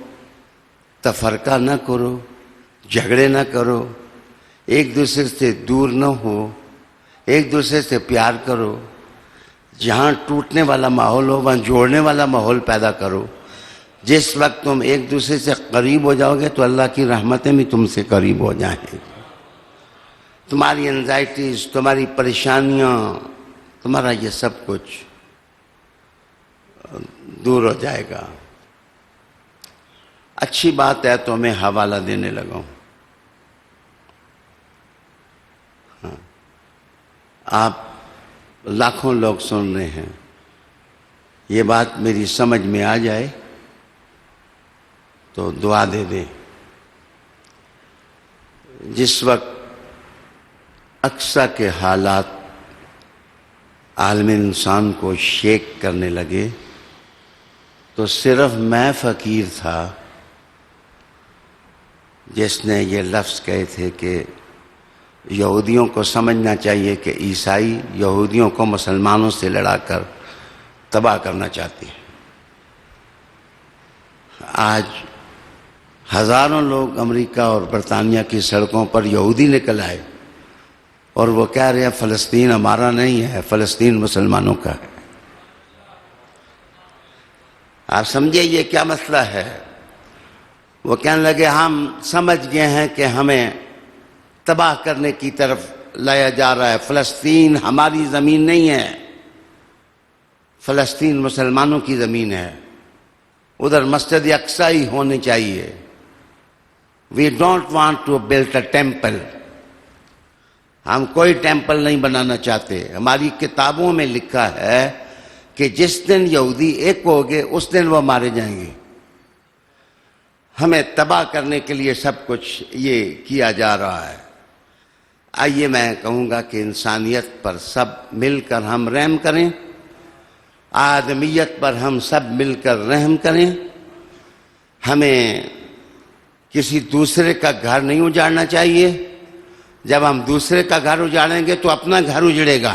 تفرقہ نہ کرو، جھگڑے نہ کرو، ایک دوسرے سے دور نہ ہو، ایک دوسرے سے پیار کرو. جہاں ٹوٹنے والا ماحول ہو وہاں جوڑنے والا ماحول پیدا کرو. جس وقت تم ایک دوسرے سے قریب ہو جاؤ گے تو اللہ کی رحمتیں بھی تم سے قریب ہو جائیں گی. تمہاری انزائٹیز، تمہاری پریشانیاں، تمہارا یہ سب کچھ دور ہو جائے گا. اچھی بات ہے تو میں حوالہ دینے لگا ہوں. آپ لاکھوں لوگ سن رہے ہیں، یہ بات میری سمجھ میں آ جائے تو دعا دے دیں. جس وقت اقصیٰ کے حالات عالم انسان کو شیک کرنے لگے تو صرف میں فقیر تھا جس نے یہ لفظ کہے تھے کہ یہودیوں کو سمجھنا چاہیے کہ عیسائی یہودیوں کو مسلمانوں سے لڑا کر تباہ کرنا چاہتے ہیں. آج ہزاروں لوگ امریکہ اور برطانیہ کی سڑکوں پر یہودی نکل آئے اور وہ کہہ رہے ہیں فلسطین ہمارا نہیں ہے، فلسطین مسلمانوں کا ہے. آپ سمجھے یہ کیا مسئلہ ہے؟ وہ کہنے لگے ہم سمجھ گئے ہیں کہ ہمیں تباہ کرنے کی طرف لایا جا رہا ہے. فلسطین ہماری زمین نہیں ہے، فلسطین مسلمانوں کی زمین ہے. ادھر مسجد اقصیٰ ہی ہونی چاہیے. We don't want to build a temple. ہم کوئی ٹیمپل نہیں بنانا چاہتے. ہماری کتابوں میں لکھا ہے کہ جس دن یہودی ایک ہوگے اس دن وہ مارے جائیں گے. ہمیں تباہ کرنے کے لیے سب کچھ یہ کیا جا رہا ہے. آئیے میں کہوں گا کہ انسانیت پر سب مل کر ہم رحم کریں، آدمیت پر ہم سب مل کر رحم کریں. ہمیں کسی دوسرے کا گھر نہیں اجاڑنا چاہیے. جب ہم دوسرے کا گھر اجاڑیں گے تو اپنا گھر اجڑے گا.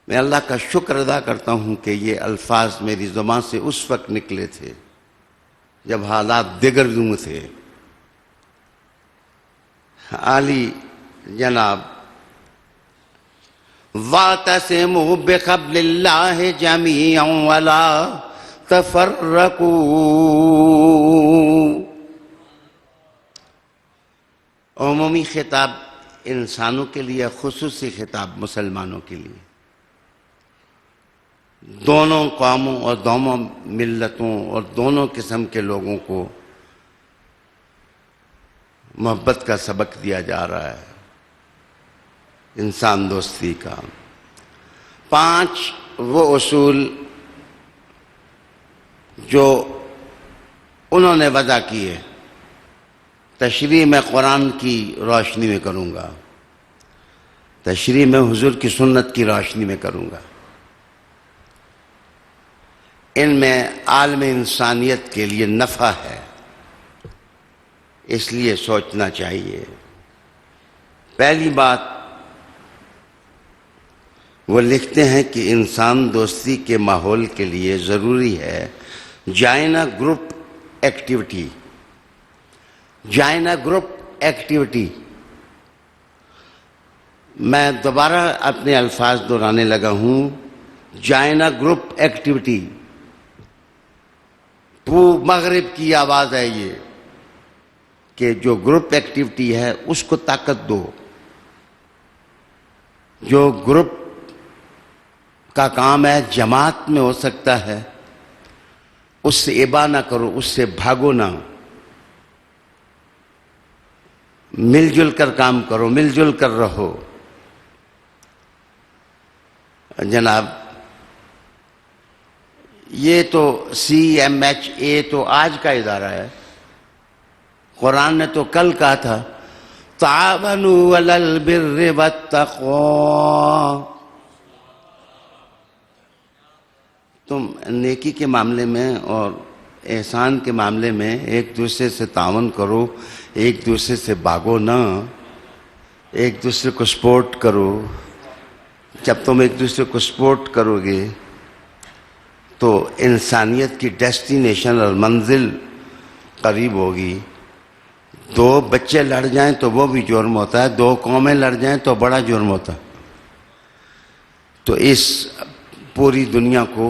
میں اللہ کا شکر ادا کرتا ہوں کہ یہ الفاظ میری زبان سے اس وقت نکلے تھے جب حالات دیگر یوں تھے. عالی جناب وَاعْتَصِمُوا بِحَبْلِ اللَّهِ جَمِيعًا وَلَا تَفَرَّقُوا. عمومی خطاب انسانوں کے لیے، خصوصی خطاب مسلمانوں کے لیے. دونوں قوموں اور دونوں ملتوں اور دونوں قسم کے لوگوں کو محبت کا سبق دیا جا رہا ہے، انسان دوستی کا. 5 وہ اصول جو انہوں نے وضع کیے، تشریح میں قرآن کی روشنی میں کروں گا، تشریح میں حضور کی سنت کی روشنی میں کروں گا. ان میں عالم انسانیت کے لیے نفع ہے، اس لیے سوچنا چاہیے. پہلی بات وہ لکھتے ہیں کہ انسان دوستی کے ماحول کے لیے ضروری ہے join a group activity. Join a group activity. میں دوبارہ اپنے الفاظ دہرانے لگا ہوں. Join a group activity. پورب مغرب کی آواز ہے یہ کہ جو گروپ ایکٹیویٹی ہے اس کو طاقت دو. جو گروپ کا کام ہے جماعت میں ہو سکتا ہے، اس سے ابا نہ کرو، اس سے بھاگو نہ. مل جل کر کام کرو، مل جل کر رہو. جناب یہ تو CMHA تو آج کا ادارہ ہے. قرآن نے تو کل کہا تھا تعاونوا علی البر والتقوی. تم نیکی کے معاملے میں اور احسان کے معاملے میں ایک دوسرے سے تعاون کرو، ایک دوسرے سے بھاگو نہ، ایک دوسرے کو سپورٹ کرو. جب تم ایک دوسرے کو سپورٹ کرو گے تو انسانیت کی ڈیسٹینیشن اور منزل قریب ہوگی. 2 بچے لڑ جائیں تو وہ بھی جرم ہوتا ہے، 2 قومیں لڑ جائیں تو بڑا جرم ہوتا ہے. تو اس پوری دنیا کو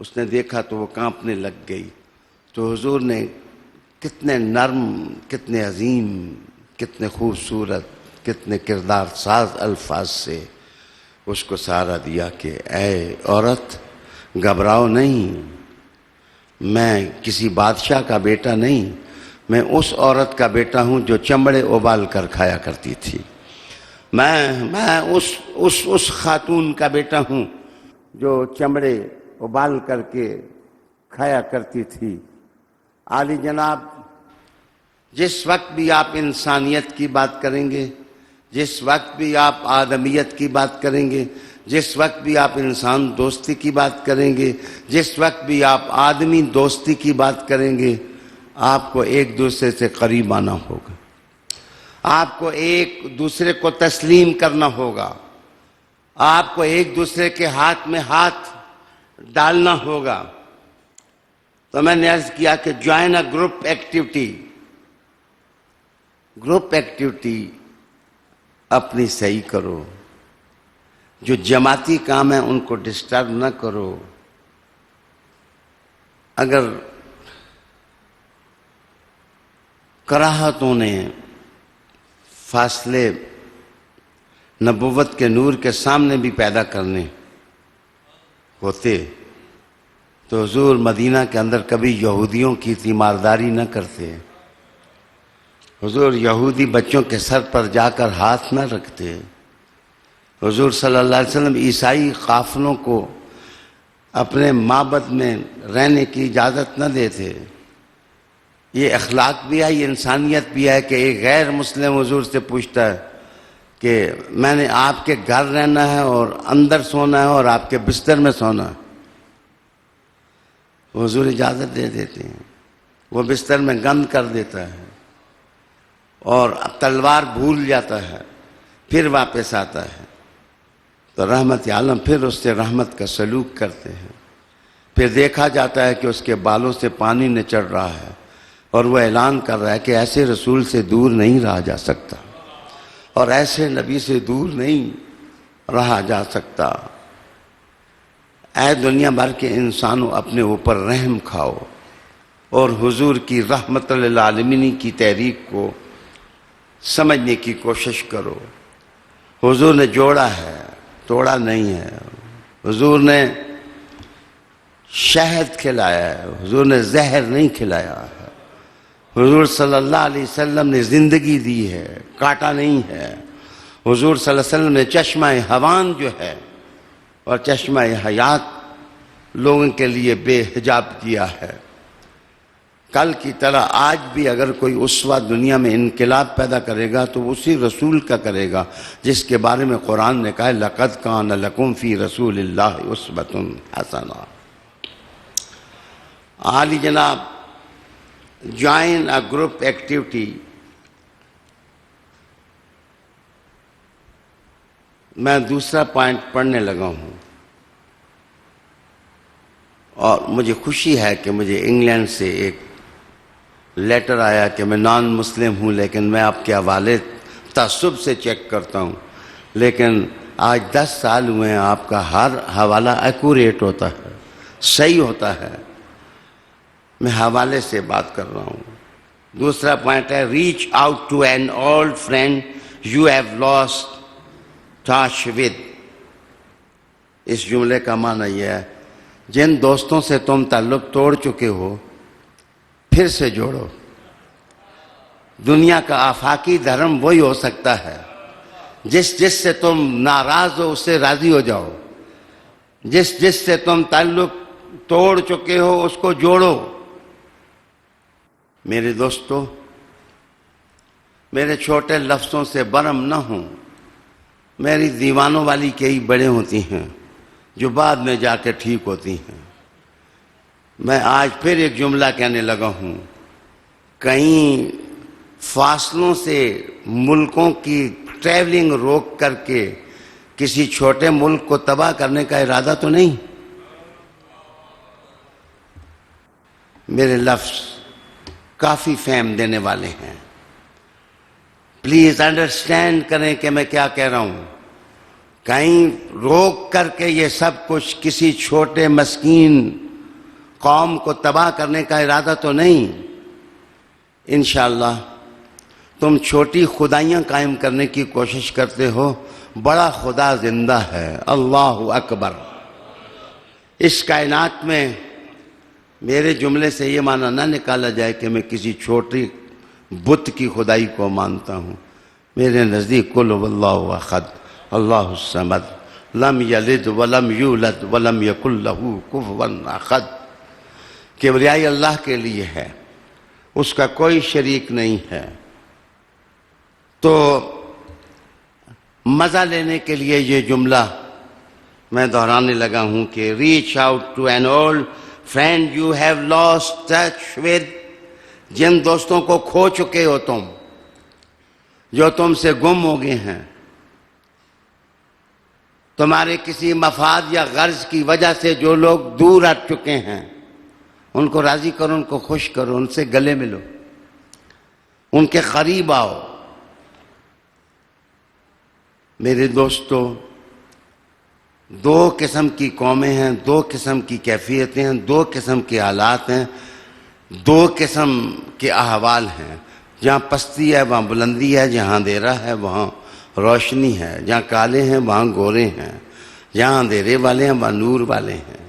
اس نے دیکھا تو وہ کانپنے لگ گئی. تو حضور نے کتنے نرم، کتنے عظیم، کتنے خوبصورت، کتنے کردار ساز الفاظ سے اس کو سہارا دیا کہ اے عورت گھبراؤ نہیں، میں کسی بادشاہ کا بیٹا نہیں، میں اس عورت کا بیٹا ہوں جو چمڑے ابال کر کھایا کرتی تھی. میں اس خاتون کا بیٹا ہوں جو چمڑے ابال کر کے کھایا کرتی تھی. عالی جناب، جس وقت بھی آپ انسانیت کی بات کریں گے، جس وقت بھی آپ آدمیت کی بات کریں گے، جس وقت بھی آپ انسان دوستی کی بات کریں گے، جس وقت بھی آپ آدمی دوستی کی بات کریں گے، آپ کو ایک دوسرے سے قریب آنا ہوگا، آپ کو ایک دوسرے کو تسلیم کرنا ہوگا، آپ کو ایک دوسرے کے ہاتھ میں ہاتھ ڈالنا ہوگا. تو میں نے عرض کیا کہ join a group activity. Group activity اپنی صحیح کرو، جو جماعتی کام ہے ان کو ڈسٹرب نہ کرو. اگر کراہتوں نے فاصلے نبوت کے نور کے سامنے بھی پیدا کرنے ہوتے تو حضور مدینہ کے اندر کبھی یہودیوں کی تیمارداری نہ کرتے. حضور یہودی بچوں کے سر پر جا کر ہاتھ نہ رکھتے. حضور صلی اللہ علیہ وسلم عیسائی قافلوں کو اپنے معبد میں رہنے کی اجازت نہ دیتے. یہ اخلاق بھی ہے، یہ انسانیت بھی ہے کہ ایک غیر مسلم حضور سے پوچھتا ہے کہ میں نے آپ کے گھر رہنا ہے اور اندر سونا ہے اور آپ کے بستر میں سونا ہے. حضور اجازت دے دیتے ہیں. وہ بستر میں گند کر دیتا ہے اور تلوار بھول جاتا ہے، پھر واپس آتا ہے تو رحمت عالم پھر اس سے رحمت کا سلوک کرتے ہیں. پھر دیکھا جاتا ہے کہ اس کے بالوں سے پانی نچڑ رہا ہے اور وہ اعلان کر رہا ہے کہ ایسے رسول سے دور نہیں رہا جا سکتا اور ایسے نبی سے دور نہیں رہا جا سکتا. اے دنیا بھر کے انسانوں، اپنے اوپر رحم کھاؤ اور حضور کی رحمت للعالمین کی تحریک کو سمجھنے کی کوشش کرو. حضور نے جوڑا ہے، توڑا نہیں ہے. حضور نے شہد کھلایا ہے، حضور نے زہر نہیں کھلایا ہے. حضور صلی اللہ علیہ وسلم نے زندگی دی ہے، کاٹا نہیں ہے. حضور صلی اللہ علیہ وسلم نے چشمہ حوان جو ہے اور چشمہ حیات لوگوں کے لیے بے حجاب کیا ہے. کل کی طرح آج بھی اگر کوئی اسوہ دنیا میں انقلاب پیدا کرے گا تو اسی رسول کا کرے گا جس کے بارے میں قرآن نے کہا ہے لَقَدْ كَانَ لَكُمْ فِي رَسُولِ اللَّهِ أُسْوَةٌ حَسَنَةٌ. عالی جناب، جوائن اے گروپ ایکٹیویٹی. میں دوسرا پوائنٹ پڑھنے لگا ہوں اور مجھے خوشی ہے کہ مجھے انگلینڈ سے ایک لیٹر آیا کہ میں نان مسلم ہوں لیکن میں آپ کے حوالے تعصب سے چیک کرتا ہوں، لیکن آج 10 سال ہوئے ہیں آپ کا ہر حوالہ ایکوریٹ ہوتا ہے، صحیح ہوتا ہے. میں حوالے سے بات کر رہا ہوں. دوسرا پوائنٹ ہے reach out to an old friend you have lost touch with. اس جملے کا معنی یہ ہے جن دوستوں سے تم تعلق توڑ چکے ہو پھر سے جوڑو. دنیا کا آفاقی دھرم وہی ہو سکتا ہے جس سے تم ناراض ہو اس سے راضی ہو جاؤ. جس سے تم تعلق توڑ چکے ہو اس کو جوڑو. میرے دوستو، میرے چھوٹے لفظوں سے برہم نہ ہوں. میری دیوانوں والی کئی بڑے ہوتی ہیں جو بعد میں جا کے ٹھیک ہوتی ہیں. میں آج پھر ایک جملہ کہنے لگا ہوں. کہیں فاصلوں سے ملکوں کی ٹریولنگ روک کر کے کسی چھوٹے ملک کو تباہ کرنے کا ارادہ تو نہیں. میرے لفظ کافی فہم دینے والے ہیں. پلیز انڈرسٹینڈ کریں کہ میں کیا کہہ رہا ہوں. کہیں روک کر کے یہ سب کچھ کسی چھوٹے مسکین قوم کو تباہ کرنے کا ارادہ تو نہیں. انشاءاللہ تم چھوٹی خدائیاں قائم کرنے کی کوشش کرتے ہو، بڑا خدا زندہ ہے. اللہ اکبر. اس کائنات میں میرے جملے سے یہ معنی نہ نکالا جائے کہ میں کسی چھوٹی بت کی خدائی کو مانتا ہوں. میرے نزدیک قل هو اللہ احد اللہ الصمد لم یلد ولم یولد ولم یکن له کفوا احد. کبریائی اللہ کے لیے ہے، اس کا کوئی شریک نہیں ہے. تو مزہ لینے کے لیے یہ جملہ میں دہرانے لگا ہوں کہ reach out to an old friend you have lost touch with. جن دوستوں کو کھو چکے ہو تم، جو تم سے گم ہو گئے ہیں، تمہارے کسی مفاد یا غرض کی وجہ سے جو لوگ دور ہٹ چکے ہیں، ان کو راضی کرو، ان کو خوش کرو، ان سے گلے ملو، ان کے قریب آؤ. میرے دوستو، دو قسم کی قومیں ہیں، دو قسم کی کیفیتیں ہیں، دو قسم کے حالات ہیں، دو قسم کے احوال ہیں. جہاں پستی ہے وہاں بلندی ہے، جہاں اندھیرا ہے وہاں روشنی ہے، جہاں کالے ہیں وہاں گورے ہیں، جہاں اندھیرے والے ہیں وہاں نور والے ہیں.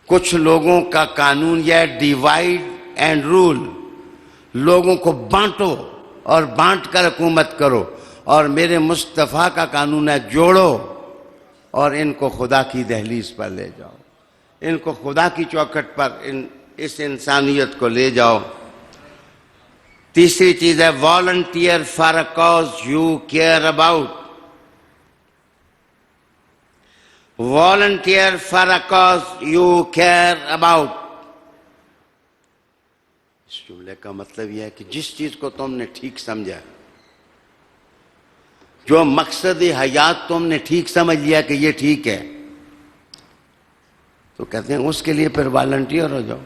کچھ لوگوں کا قانون یہ ہے ڈیوائیڈ اینڈ رول. لوگوں کو بانٹو اور بانٹ کر حکومت کرو. اور میرے مصطفیٰ کا قانون ہے جوڑو اور ان کو خدا کی دہلیز پر لے جاؤ، ان کو خدا کی چوکھٹ پر اس انسانیت کو لے جاؤ. تیسری چیز ہے volunteer for a cause you care about. Volunteer for a cause you care about. اس جملے کا مطلب یہ ہے کہ جس چیز کو تم نے ٹھیک سمجھا، جو مقصد حیات تم نے ٹھیک سمجھ لیا کہ یہ ٹھیک ہے، تو کہتے ہیں اس کے لیے پھر والنٹیئر ہو جاؤ،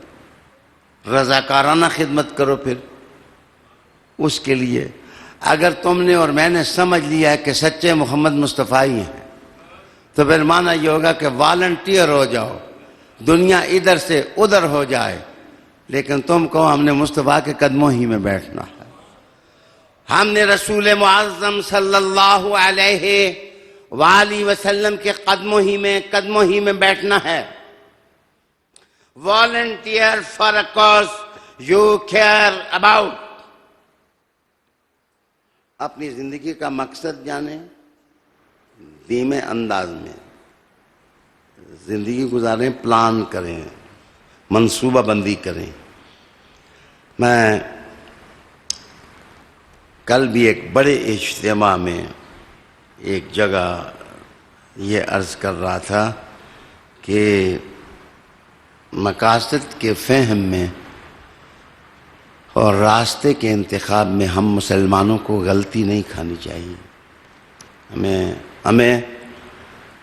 رضاکارانہ خدمت کرو. پھر اس کے لیے اگر تم نے اور میں نے سمجھ لیا ہے کہ سچے محمد مصطفیٰ ہی ہیں، تو پھر معنی یہ ہوگا کہ والنٹیئر ہو جاؤ. دنیا ادھر سے ادھر ہو جائے لیکن تم کہو ہم نے مصطفیٰ کے قدموں ہی میں بیٹھنا ہے، ہم نے رسول معظم صلی اللہ علیہ وآلہ وسلم کے قدموں ہی میں بیٹھنا ہے. Volunteer for a cause you care about. اپنی زندگی کا مقصد جانیں، دھیمے انداز میں زندگی گزاریں، پلان کریں، منصوبہ بندی کریں. میں کل بھی ایک بڑے اجتماع میں ایک جگہ یہ عرض کر رہا تھا کہ مقاصد کے فہم میں اور راستے کے انتخاب میں ہم مسلمانوں کو غلطی نہیں کھانی چاہیے. ہمیں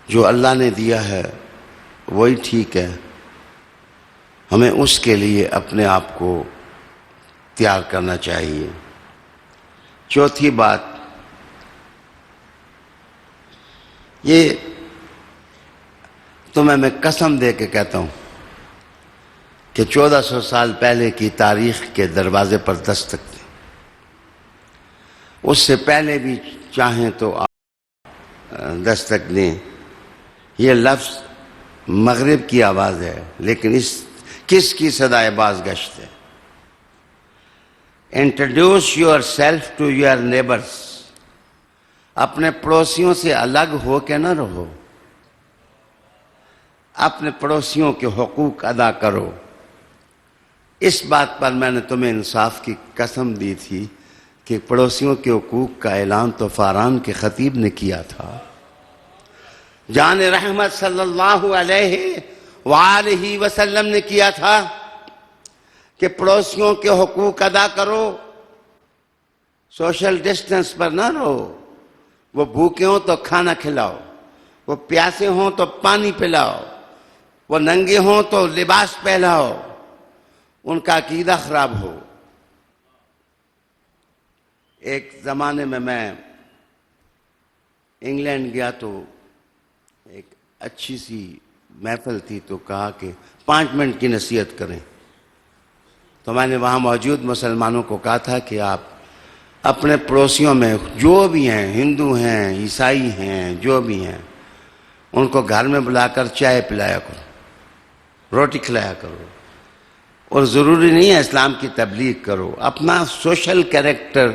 جو اللہ نے دیا ہے وہی ٹھیک ہے، ہمیں اس کے لیے اپنے آپ کو تیار کرنا چاہیے. چوتھی بات یہ تمہیں میں قسم دے کے کہتا ہوں کہ 1400 سال پہلے کی تاریخ کے دروازے پر دستک دیں. اس سے پہلے بھی چاہیں تو آپ دستک دیں. یہ لفظ مغرب کی آواز ہے لیکن کس کی صدائے باز گشت ہے. Introduce yourself to your neighbours. اپنے پڑوسیوں سے الگ ہو کے نہ رہو، اپنے پڑوسیوں کے حقوق ادا کرو. اس بات پر میں نے تمہیں انصاف کی قسم دی تھی کہ پڑوسیوں کے حقوق کا اعلان تو فاران کے خطیب نے کیا تھا. جان رحمت صلی اللہ علیہ وآلہ وسلم نے کیا تھا کہ پڑوسیوں کے حقوق ادا کرو، سوشل ڈسٹنس پر نہ رہو. وہ بھوکے ہوں تو کھانا کھلاؤ، وہ پیاسے ہوں تو پانی پلاؤ، وہ ننگے ہوں تو لباس پہناؤ، ان کا عقیدہ خراب ہو. ایک زمانے میں انگلینڈ گیا تو ایک اچھی سی محفل تھی تو کہا کہ 5 منٹ کی نصیحت کریں. تو میں نے وہاں موجود مسلمانوں کو کہا تھا کہ آپ اپنے پڑوسیوں میں جو بھی ہیں، ہندو ہیں، عیسائی ہیں، جو بھی ہیں، ان کو گھر میں بلا کر چائے پلایا کرو، روٹی کھلایا کرو. اور ضروری نہیں ہے اسلام کی تبلیغ کرو، اپنا سوشل کیریکٹر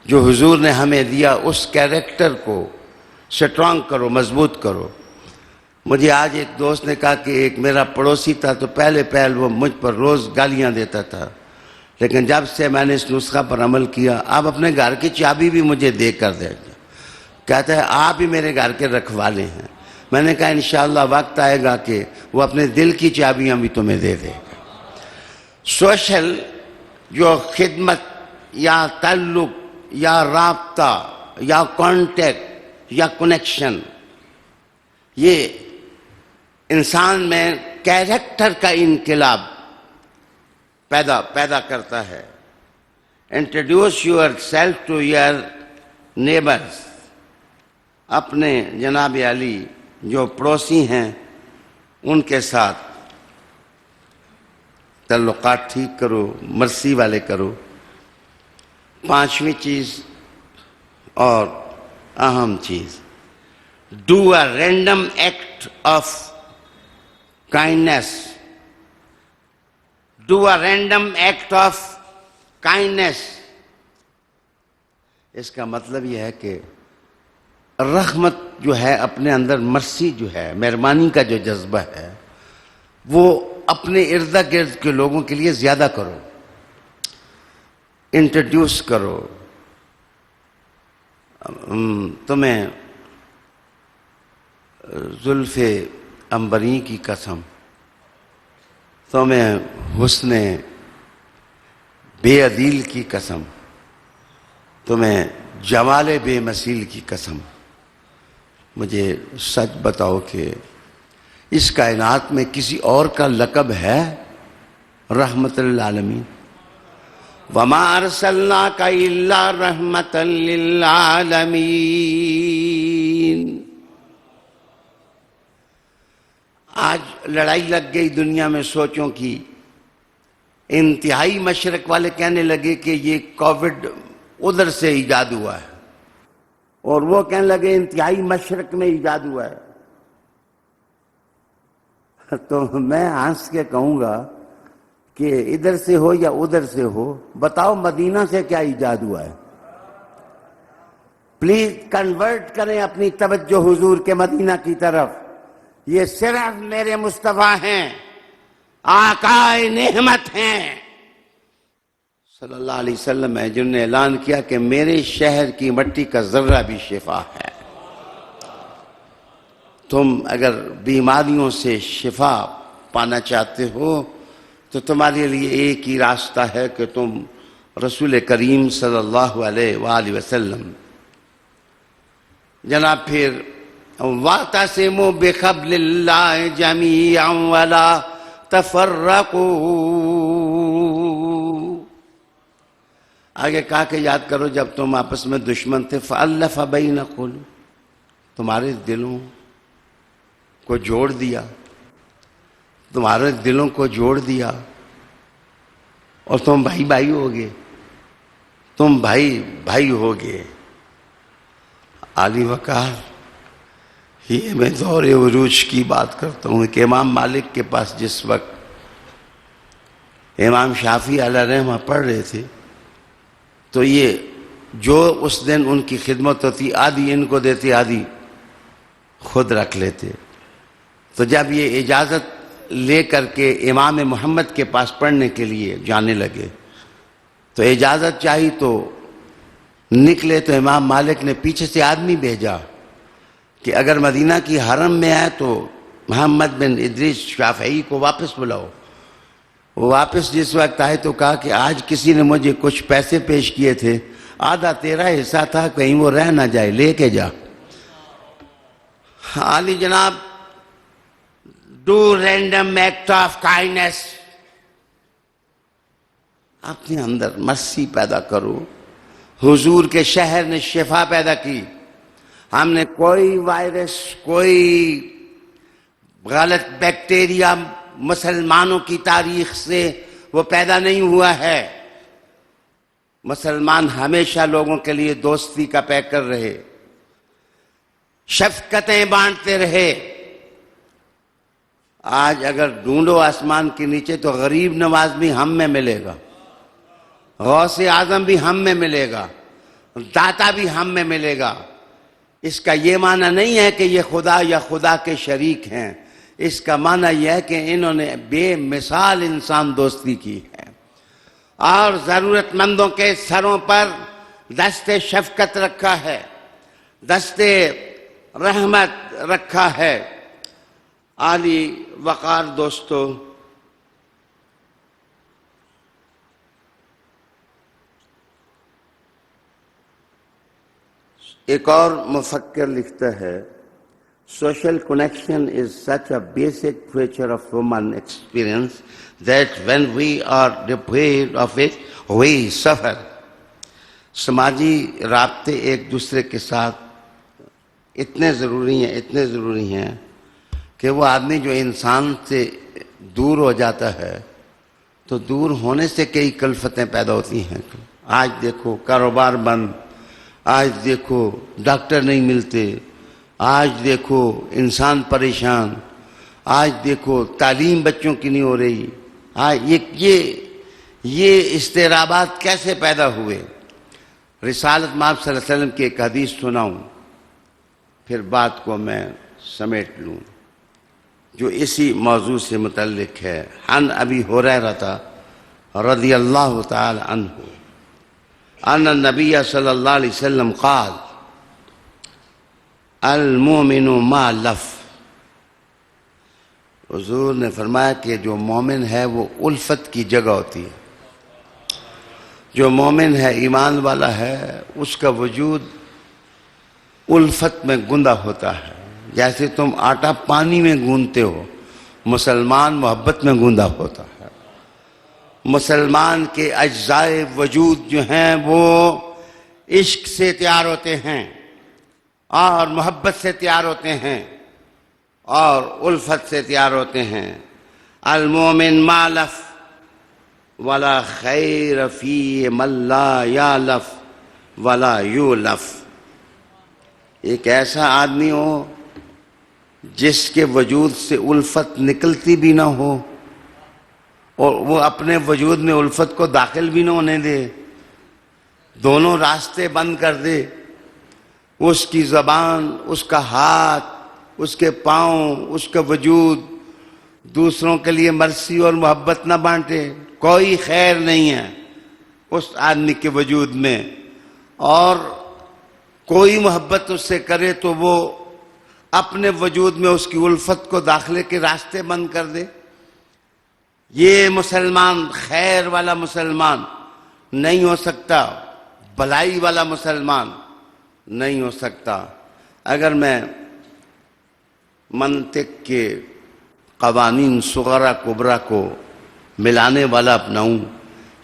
جو حضور نے ہمیں دیا اس کیریکٹر کو سٹرانگ کرو، مضبوط کرو. مجھے آج ایک دوست نے کہا کہ ایک میرا پڑوسی تھا تو پہلے وہ مجھ پر روز گالیاں دیتا تھا، لیکن جب سے میں نے اس نسخہ پر عمل کیا آپ اپنے گھر کی چابی بھی مجھے دے کر دیں. کہتا ہے آپ ہی میرے گھر کے رکھوالے ہیں. میں نے کہا انشاءاللہ وقت آئے گا کہ وہ اپنے دل کی چابیاں بھی تمہیں دے دے گا. سوشل جو خدمت یا تعلق یا رابطہ یا کانٹیکٹ یا کنیکشن، یہ انسان میں کیریکٹر کا انقلاب پیدا کرتا ہے. Introduce yourself to your neighbours. اپنے جناب علی جو پڑوسی ہیں ان کے ساتھ تعلقات ٹھیک کرو، مرسی والے کرو. 5ویں چیز اور اہم چیز، do a random act of kindness. Do a random act of kindness. اس کا مطلب یہ ہے کہ رحمت جو ہے اپنے اندر، مرسی جو ہے، مہربانی کا جو جذبہ ہے، وہ اپنے ارد گرد کے لوگوں کے لیے زیادہ کرو، انٹروڈیوس کرو. تمہیں زلف عنبری کی قسم، تمہیں حسن بے عدیل کی قسم، تمہیں جمال بے مثیل کی قسم، مجھے سچ بتاؤ کہ اس کائنات میں کسی اور کا لقب ہے رحمت للعالمین؟ وما ارسلناک الا رحمت للعالمین. آج لڑائی لگ گئی دنیا میں سوچوں کی. انتہائی مشرق والے کہنے لگے کہ یہ کووڈ ادھر سے ایجاد ہوا ہے، اور وہ کہنے لگے انتہائی مشرق میں ایجاد ہوا ہے. تو میں ہنس کے کہوں گا کہ ادھر سے ہو یا ادھر سے ہو، بتاؤ مدینہ سے کیا ایجاد ہوا ہے؟ پلیز کنورٹ کریں اپنی توجہ حضور کے مدینہ کی طرف. یہ صرف میرے مصطفیٰ ہیں، آقائے نعمت ہیں صلی اللہ علیہ وسلم ہے، جنہوں نے اعلان کیا کہ میرے شہر کی مٹی کا ذرہ بھی شفا ہے. تم اگر بیماریوں سے شفا پانا چاہتے ہو تو تمہارے لیے ایک ہی راستہ ہے کہ تم رسول کریم صلی اللہ علیہ وآلہ وسلم جناب پھر وَاعْتَصِمُوا بِحَبْلِ اللَّهِ جَمِيعًا وَلَا تَفَرَّقُوا. آگے کہا کہ یاد کرو جب تم آپس میں دشمن تھے فَأَلَّفَ بَيْنَ قُلُوبِكُمْ، تمہارے دلوں کو جوڑ دیا، تمہارے دلوں کو جوڑ دیا، اور تم بھائی بھائی ہو گئے، تم بھائی بھائی ہو گئے. عالی وقار، یہ میں دور عروج کی بات کرتا ہوں کہ امام مالک کے پاس جس وقت امام شافعی علیہ رحمہ پڑھ رہے تھے تو یہ جو اس دن ان کی خدمت ہوتی آدھی ان کو دیتے آدھی خود رکھ لیتے. تو جب یہ اجازت لے کر کے امام محمد کے پاس پڑھنے کے لیے جانے لگے تو اجازت چاہی تو نکلے تو امام مالک نے پیچھے سے آدمی بھیجا کہ اگر مدینہ کی حرم میں آئے تو محمد بن ادریس شافعی کو واپس بلاؤ. وہ واپس جس وقت آئے تو کہا کہ آج کسی نے مجھے کچھ پیسے پیش کیے تھے، آدھا تیرا حصہ تھا، کہیں وہ رہ نہ جائے، لے کے جا. عالی جناب، do random act of kindness. اپنے اندر مرسی پیدا کرو. حضور کے شہر نے شفا پیدا کی. ہم نے کوئی وائرس، کوئی غلط بیکٹیریا مسلمانوں کی تاریخ سے وہ پیدا نہیں ہوا ہے. مسلمان ہمیشہ لوگوں کے لیے دوستی کا پیکر رہے، شفقتیں بانٹتے رہے. آج اگر ڈھونڈو آسمان کے نیچے تو غریب نواز بھی ہم میں ملے گا، غوث اعظم بھی ہم میں ملے گا، داتا بھی ہم میں ملے گا. اس کا یہ معنی نہیں ہے کہ یہ خدا یا خدا کے شریک ہیں، اس کا معنی یہ ہے کہ انہوں نے بے مثال انسان دوستی کی ہے اور ضرورت مندوں کے سروں پر دست شفقت رکھا ہے، دست رحمت رکھا ہے. عالی وقار دوستو، ایک اور مفکر لکھتا ہے، social connection is such a basic feature of human experience that when we are deprived of it, we suffer. سماجی رابطے ایک دوسرے کے ساتھ اتنے ضروری ہیں کہ وہ آدمی جو انسان سے دور ہو جاتا ہے تو دور ہونے سے کئی کلفتیں پیدا ہوتی ہیں. آج دیکھو کاروبار بند، آج دیکھو ڈاکٹر نہیں ملتے، آج دیکھو انسان پریشان، آج دیکھو تعلیم بچوں کی نہیں ہو رہی. یہ اضطرابات کیسے پیدا ہوئے؟ رسالت مآب صلی اللہ علیہ وسلم کی ایک حدیث سناؤں پھر بات کو میں سمیٹ لوں جو اسی موضوع سے متعلق ہے. عن ابی ہریرہ رضی اللہ تعالی عنہ ان النبی صلی اللہ علیہ وسلم قال المومن ما لف. حضور نے فرمایا کہ جو مومن ہے وہ الفت کی جگہ ہوتی ہے. جو مومن ہے، ایمان والا ہے، اس کا وجود الفت میں گندہ ہوتا ہے. جیسے تم آٹا پانی میں گوندتے ہو، مسلمان محبت میں گوندا ہوتا ہے. مسلمان کے اجزائے وجود جو ہیں وہ عشق سے تیار ہوتے ہیں اور محبت سے تیار ہوتے ہیں اور الفت سے تیار ہوتے ہیں. المومن ما لف ولا خیر فی من لا یالف ولا یولف. ایک ایسا آدمی ہو جس کے وجود سے الفت نکلتی بھی نہ ہو اور وہ اپنے وجود میں الفت کو داخل بھی نہ ہونے دے، دونوں راستے بند کر دے. اس کی زبان، اس کا ہاتھ، اس کے پاؤں، اس کا وجود دوسروں کے لیے مرثی اور محبت نہ بانٹے. کوئی خیر نہیں ہے اس آدمی کے وجود میں، اور کوئی محبت اس سے کرے تو وہ اپنے وجود میں اس کی الفت کو داخلے کے راستے بند کر دے. یہ مسلمان خیر والا مسلمان نہیں ہو سکتا، بھلائی والا مسلمان نہیں ہو سکتا. اگر میں منطق کے قوانین صغرا کبرا کو ملانے والا اپناؤں،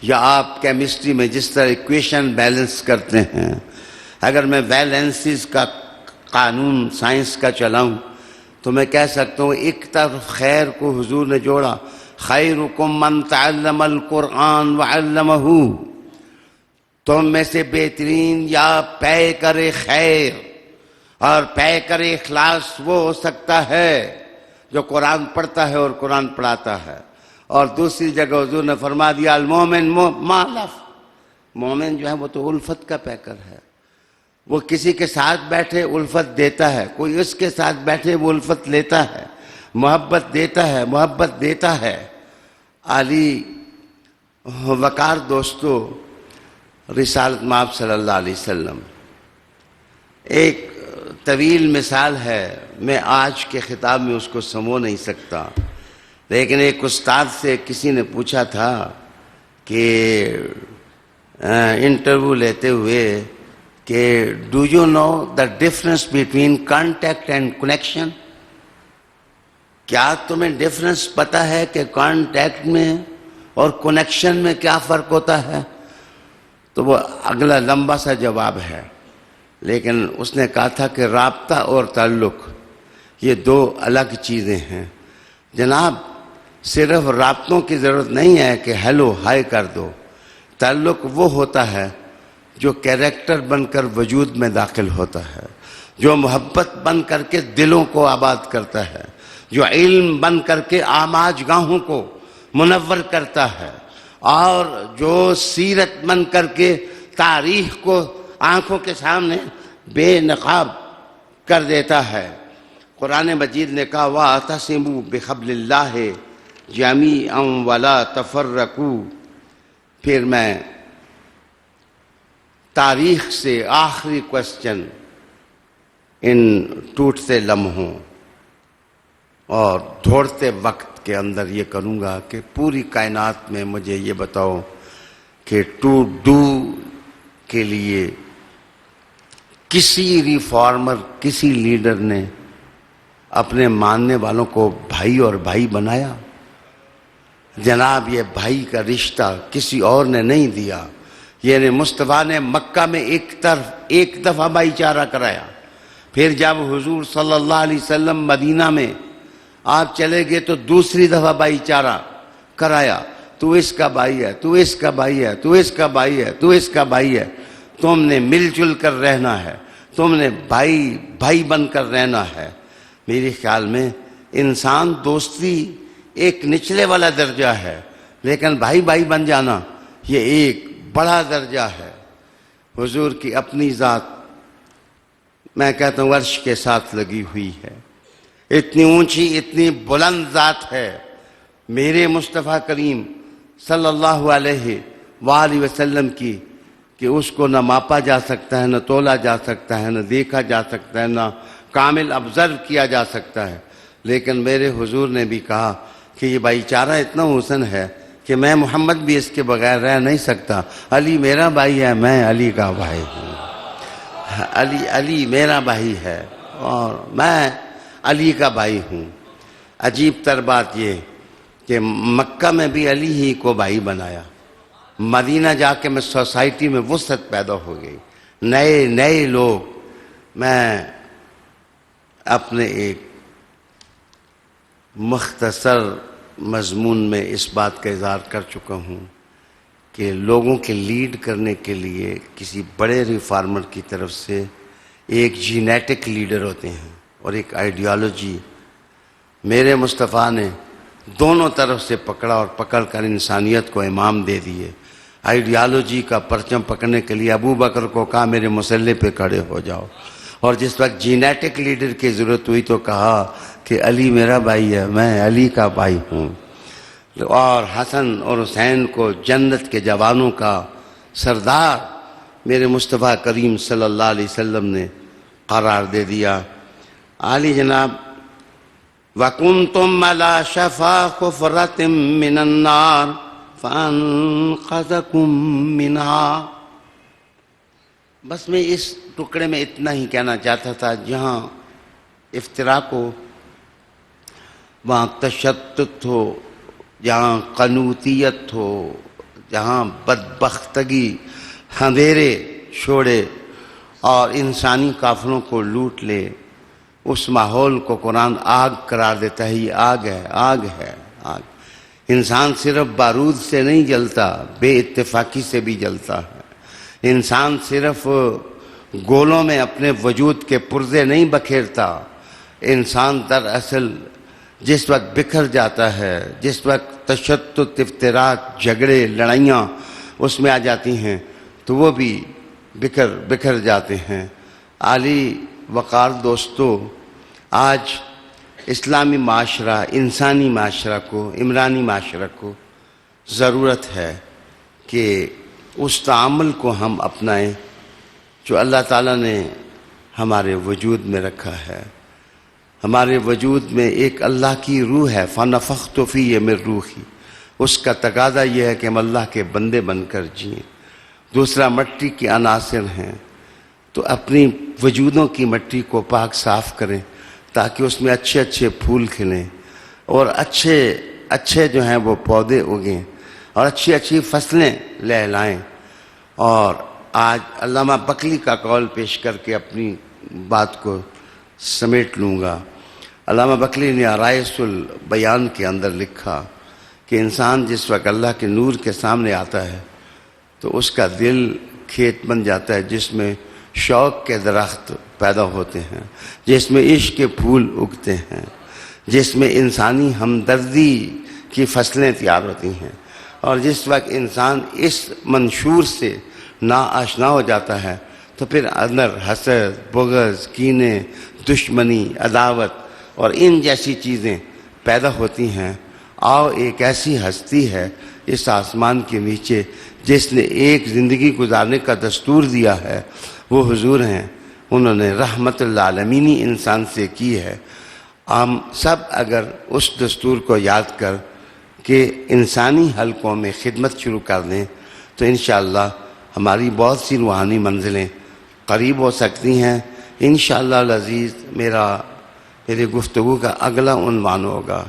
یا آپ کیمسٹری میں جس طرح ایکویشن بیلنس کرتے ہیں، اگر میں ویلنسز کا قانون سائنس کا چلاؤں تو میں کہہ سکتا ہوں ایک طرف خیر کو حضور نے جوڑا، خیرکم من تعلم القرآن وعلمہ. تم میں سے بہترین یا پے کرے خیر اور پے کرے اخلاص وہ ہو سکتا ہے جو قرآن پڑھتا ہے اور قرآن پڑھاتا ہے. اور دوسری جگہ حضور نے فرما دیا المومن ما لف. مومن جو ہے وہ تو الفت کا پیکر ہے. وہ کسی کے ساتھ بیٹھے الفت دیتا ہے، کوئی اس کے ساتھ بیٹھے وہ الفت لیتا ہے، محبت دیتا ہے. عالی وقار دوستو، رسالت مآب صلی اللہ علیہ وسلم ایک طویل مثال ہے، میں آج کے خطاب میں اس کو سمو نہیں سکتا. لیکن ایک استاد سے کسی نے پوچھا تھا کہ انٹرویو لیتے ہوئے کہ do you know the difference between contact and connection. کیا تمہیں ڈفرنس پتہ ہے کہ کانٹیکٹ میں اور کنیکشن میں کیا فرق ہوتا ہے؟ تو وہ اگلا لمبا سا جواب ہے، لیکن اس نے کہا تھا کہ رابطہ اور تعلق یہ دو الگ چیزیں ہیں جناب. صرف رابطوں کی ضرورت نہیں ہے کہ ہیلو ہائے کر دو. تعلق وہ ہوتا ہے جو کیریکٹر بن کر وجود میں داخل ہوتا ہے، جو محبت بن کر کے دلوں کو آباد کرتا ہے، جو علم بن کر کے آماج گاہوں کو منور کرتا ہے، اور جو سیرت بن کر کے تاریخ کو آنکھوں کے سامنے بے نقاب کر دیتا ہے. قرآن مجید نے کہا وَاعْتَصِمُوا بِحَبْلِ اللَّهِ جَمِيعًا وَلَا تَفَرَّقُوا. پھر میں تاریخ سے آخری کوسچن ان ٹوٹتے لمحوں اور دوڑتے وقت کے اندر یہ کروں گا کہ پوری کائنات میں مجھے یہ بتاؤ کہ ٹو ڈو کے لیے کسی ریفارمر، کسی لیڈر نے اپنے ماننے والوں کو بھائی اور بھائی بنایا؟ جناب یہ بھائی کا رشتہ کسی اور نے نہیں دیا. یعنی مصطفیٰ نے مکہ میں ایک دفعہ بھائی چارہ کرایا، پھر جب حضور صلی اللہ علیہ وسلم مدینہ میں آپ چلے گئے تو دوسری دفعہ بھائی چارہ کرایا. تو اس کا بھائی ہے، تو اس کا بھائی ہے، تو اس کا بھائی ہے، تو اس کا بھائی ہے. تم نے مل جل کر رہنا ہے، تم نے بھائی بن کر رہنا ہے. میرے خیال میں انسان دوستی ایک نچلے والا درجہ ہے، لیکن بھائی بن جانا یہ ایک بڑا درجہ ہے. حضور کی اپنی ذات میں کہتا ہوں عرش کے ساتھ لگی ہوئی ہے. اتنی اونچی اتنی بلند ذات ہے میرے مصطفیٰ کریم صلی اللہ علیہ وآلہ وسلم کی کہ اس کو نہ ماپا جا سکتا ہے، نہ تولا جا سکتا ہے، نہ دیکھا جا سکتا ہے، نہ کامل آبزرو کیا جا سکتا ہے. لیکن میرے حضور نے بھی کہا کہ یہ بھائی چارہ اتنا حسن ہے کہ میں محمد بھی اس کے بغیر رہ نہیں سکتا. علی میرا بھائی ہے، میں علی کا بھائی ہوں. علی میرا بھائی ہے اور میں علی کا بھائی ہوں. عجیب تر بات یہ کہ مکہ میں بھی علی ہی کو بھائی بنایا. مدینہ جا کے میں سوسائٹی میں وسعت پیدا ہو گئی، نئے لوگ. میں اپنے ایک مختصر مضمون میں اس بات کا اظہار کر چکا ہوں کہ لوگوں کے لیڈ کرنے کے لیے کسی بڑے ریفارمر کی طرف سے ایک جینیٹک لیڈر ہوتے ہیں اور ایک آئیڈیالوجی. میرے مصطفیٰ نے دونوں طرف سے پکڑا اور پکڑ کر انسانیت کو امام دے دیے. آئیڈیالوجی کا پرچم پکڑنے کے لیے ابو بکر کو کہا میرے مسلح پہ کھڑے ہو جاؤ، اور جس وقت جینیٹک لیڈر کی ضرورت ہوئی تو کہا کہ علی میرا بھائی ہے، میں علی کا بھائی ہوں. اور حسن اور حسین کو جنت کے جوانوں کا سردار میرے مصطفیٰ کریم صلی اللہ علیہ وسلم نے قرار دے دیا. علی جناب وَكُنْتُمْ عَلَى شَفَا حُفْرَةٍ مِّنَ النَّارِ فَأَنْقَذَكُم مِّنْهَا. بس میں اس ٹکڑے میں اتنا ہی کہنا چاہتا تھا. جہاں افتراق ہو، وہاں تشدد ہو، جہاں قنوطیت ہو، جہاں بدبختگی اندھیرے چھوڑے اور انسانی کافروں کو لوٹ لے، اس ماحول کو قرآن آگ قرار دیتا ہے. یہ آگ ہے، آگ ہے، آگ. انسان صرف بارود سے نہیں جلتا، بے اتفاقی سے بھی جلتا ہے. انسان صرف گولوں میں اپنے وجود کے پرزے نہیں بکھیرتا. انسان دراصل جس وقت بکھر جاتا ہے، جس وقت تشدد، افتراق، جھگڑے، لڑائیاں اس میں آ جاتی ہیں تو وہ بھی بکھر جاتے ہیں. عالی وقار دوستو، آج اسلامی معاشرہ، انسانی معاشرہ کو، عمرانی معاشرہ کو ضرورت ہے کہ اس تعامل کو ہم اپنائیں جو اللہ تعالیٰ نے ہمارے وجود میں رکھا ہے. ہمارے وجود میں ایک اللہ کی روح ہے، فَنَفَخْتُ فِيهِ مِن رُوحِي. اس کا تقاضا یہ ہے کہ ہم اللہ کے بندے بن کر جئیں. دوسرا مٹی کے عناصر ہیں، تو اپنی وجودوں کی مٹی کو پاک صاف کریں تاکہ اس میں اچھے اچھے پھول کھلیں اور اچھے جو ہیں وہ پودے اگیں اور اچھی فصلیں لہلائیں. اور آج علامہ بقلی کا قول پیش کر کے اپنی بات کو سمیٹ لوں گا. علامہ بکلی نے آرائس البیان کے اندر لکھا کہ انسان جس وقت اللہ کے نور کے سامنے آتا ہے تو اس کا دل کھیت بن جاتا ہے جس میں شوق کے درخت پیدا ہوتے ہیں، جس میں عشق کے پھول اگتے ہیں، جس میں انسانی ہمدردی کی فصلیں تیار ہوتی ہیں۔ اور جس وقت انسان اس منشور سے ناآشنا ہو جاتا ہے تو پھر اندر حسد، بغض، کینے، دشمنی، عداوت اور ان جیسی چیزیں پیدا ہوتی ہیں۔ آؤ ایک ایسی ہستی ہے اس آسمان کے نیچے جس نے ایک زندگی گزارنے کا دستور دیا ہے، وہ حضور ہیں۔ انہوں نے رحمت للعالمینی انسان سے کی ہے۔ ہم سب اگر اس دستور کو یاد کر کہ انسانی حلقوں میں خدمت شروع کر دیں تو انشاءاللہ ہماری بہت سی روحانی منزلیں قریب ہو سکتی ہیں۔ انشاءاللہ العزیز میری گفتگو کا اگلا عنوان ہوگا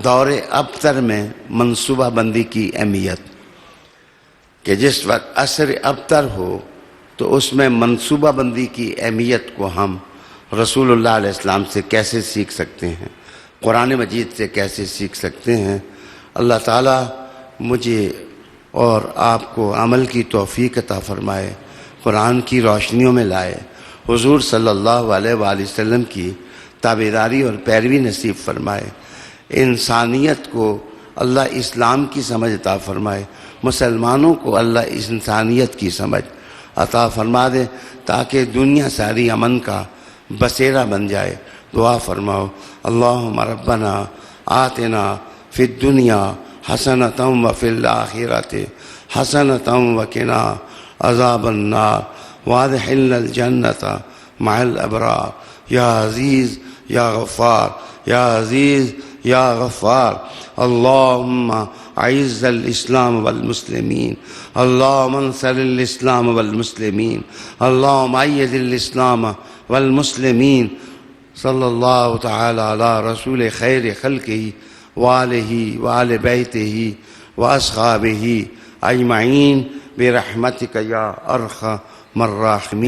دور ابتر میں منصوبہ بندی کی اہمیت، کہ جس وقت عصر ابتر ہو تو اس میں منصوبہ بندی کی اہمیت کو ہم رسول اللہ علیہ السلام سے کیسے سیکھ سکتے ہیں، قرآن مجید سے کیسے سیکھ سکتے ہیں۔ اللہ تعالیٰ مجھے اور آپ کو عمل کی توفیق عطا فرمائے، قرآن کی روشنیوں میں لائے، حضور صلی اللہ علیہ وآلہ وسلم کی تابعداری اور پیروی نصیب فرمائے، انسانیت کو اللہ اسلام کی سمجھ عطا فرمائے، مسلمانوں کو اللہ اس انسانیت کی سمجھ عطا فرما دے تاکہ دنیا ساری امن کا بسیرا بن جائے۔ دعا فرماؤ، اللہم ربنا آتنا فی الدنیا حسنۃ وفی الآخرۃ حسنۃ وقنا عذاب النار وادخلنا الجنۃ مع الابرار یا عزیز یا غفار یا عزیز یا غفار۔ اللہم اعز الاسلام والمسلمین، اللہم انصر الاسلام والمسلمین، اللہم اید الاسلام والمسلمین۔ صلی اللہ تعالی علی رسول خیر خلقہ وآلہ وآل بیتہ واصحابہ اجمعین برحمتک یا ارحم الراحمین۔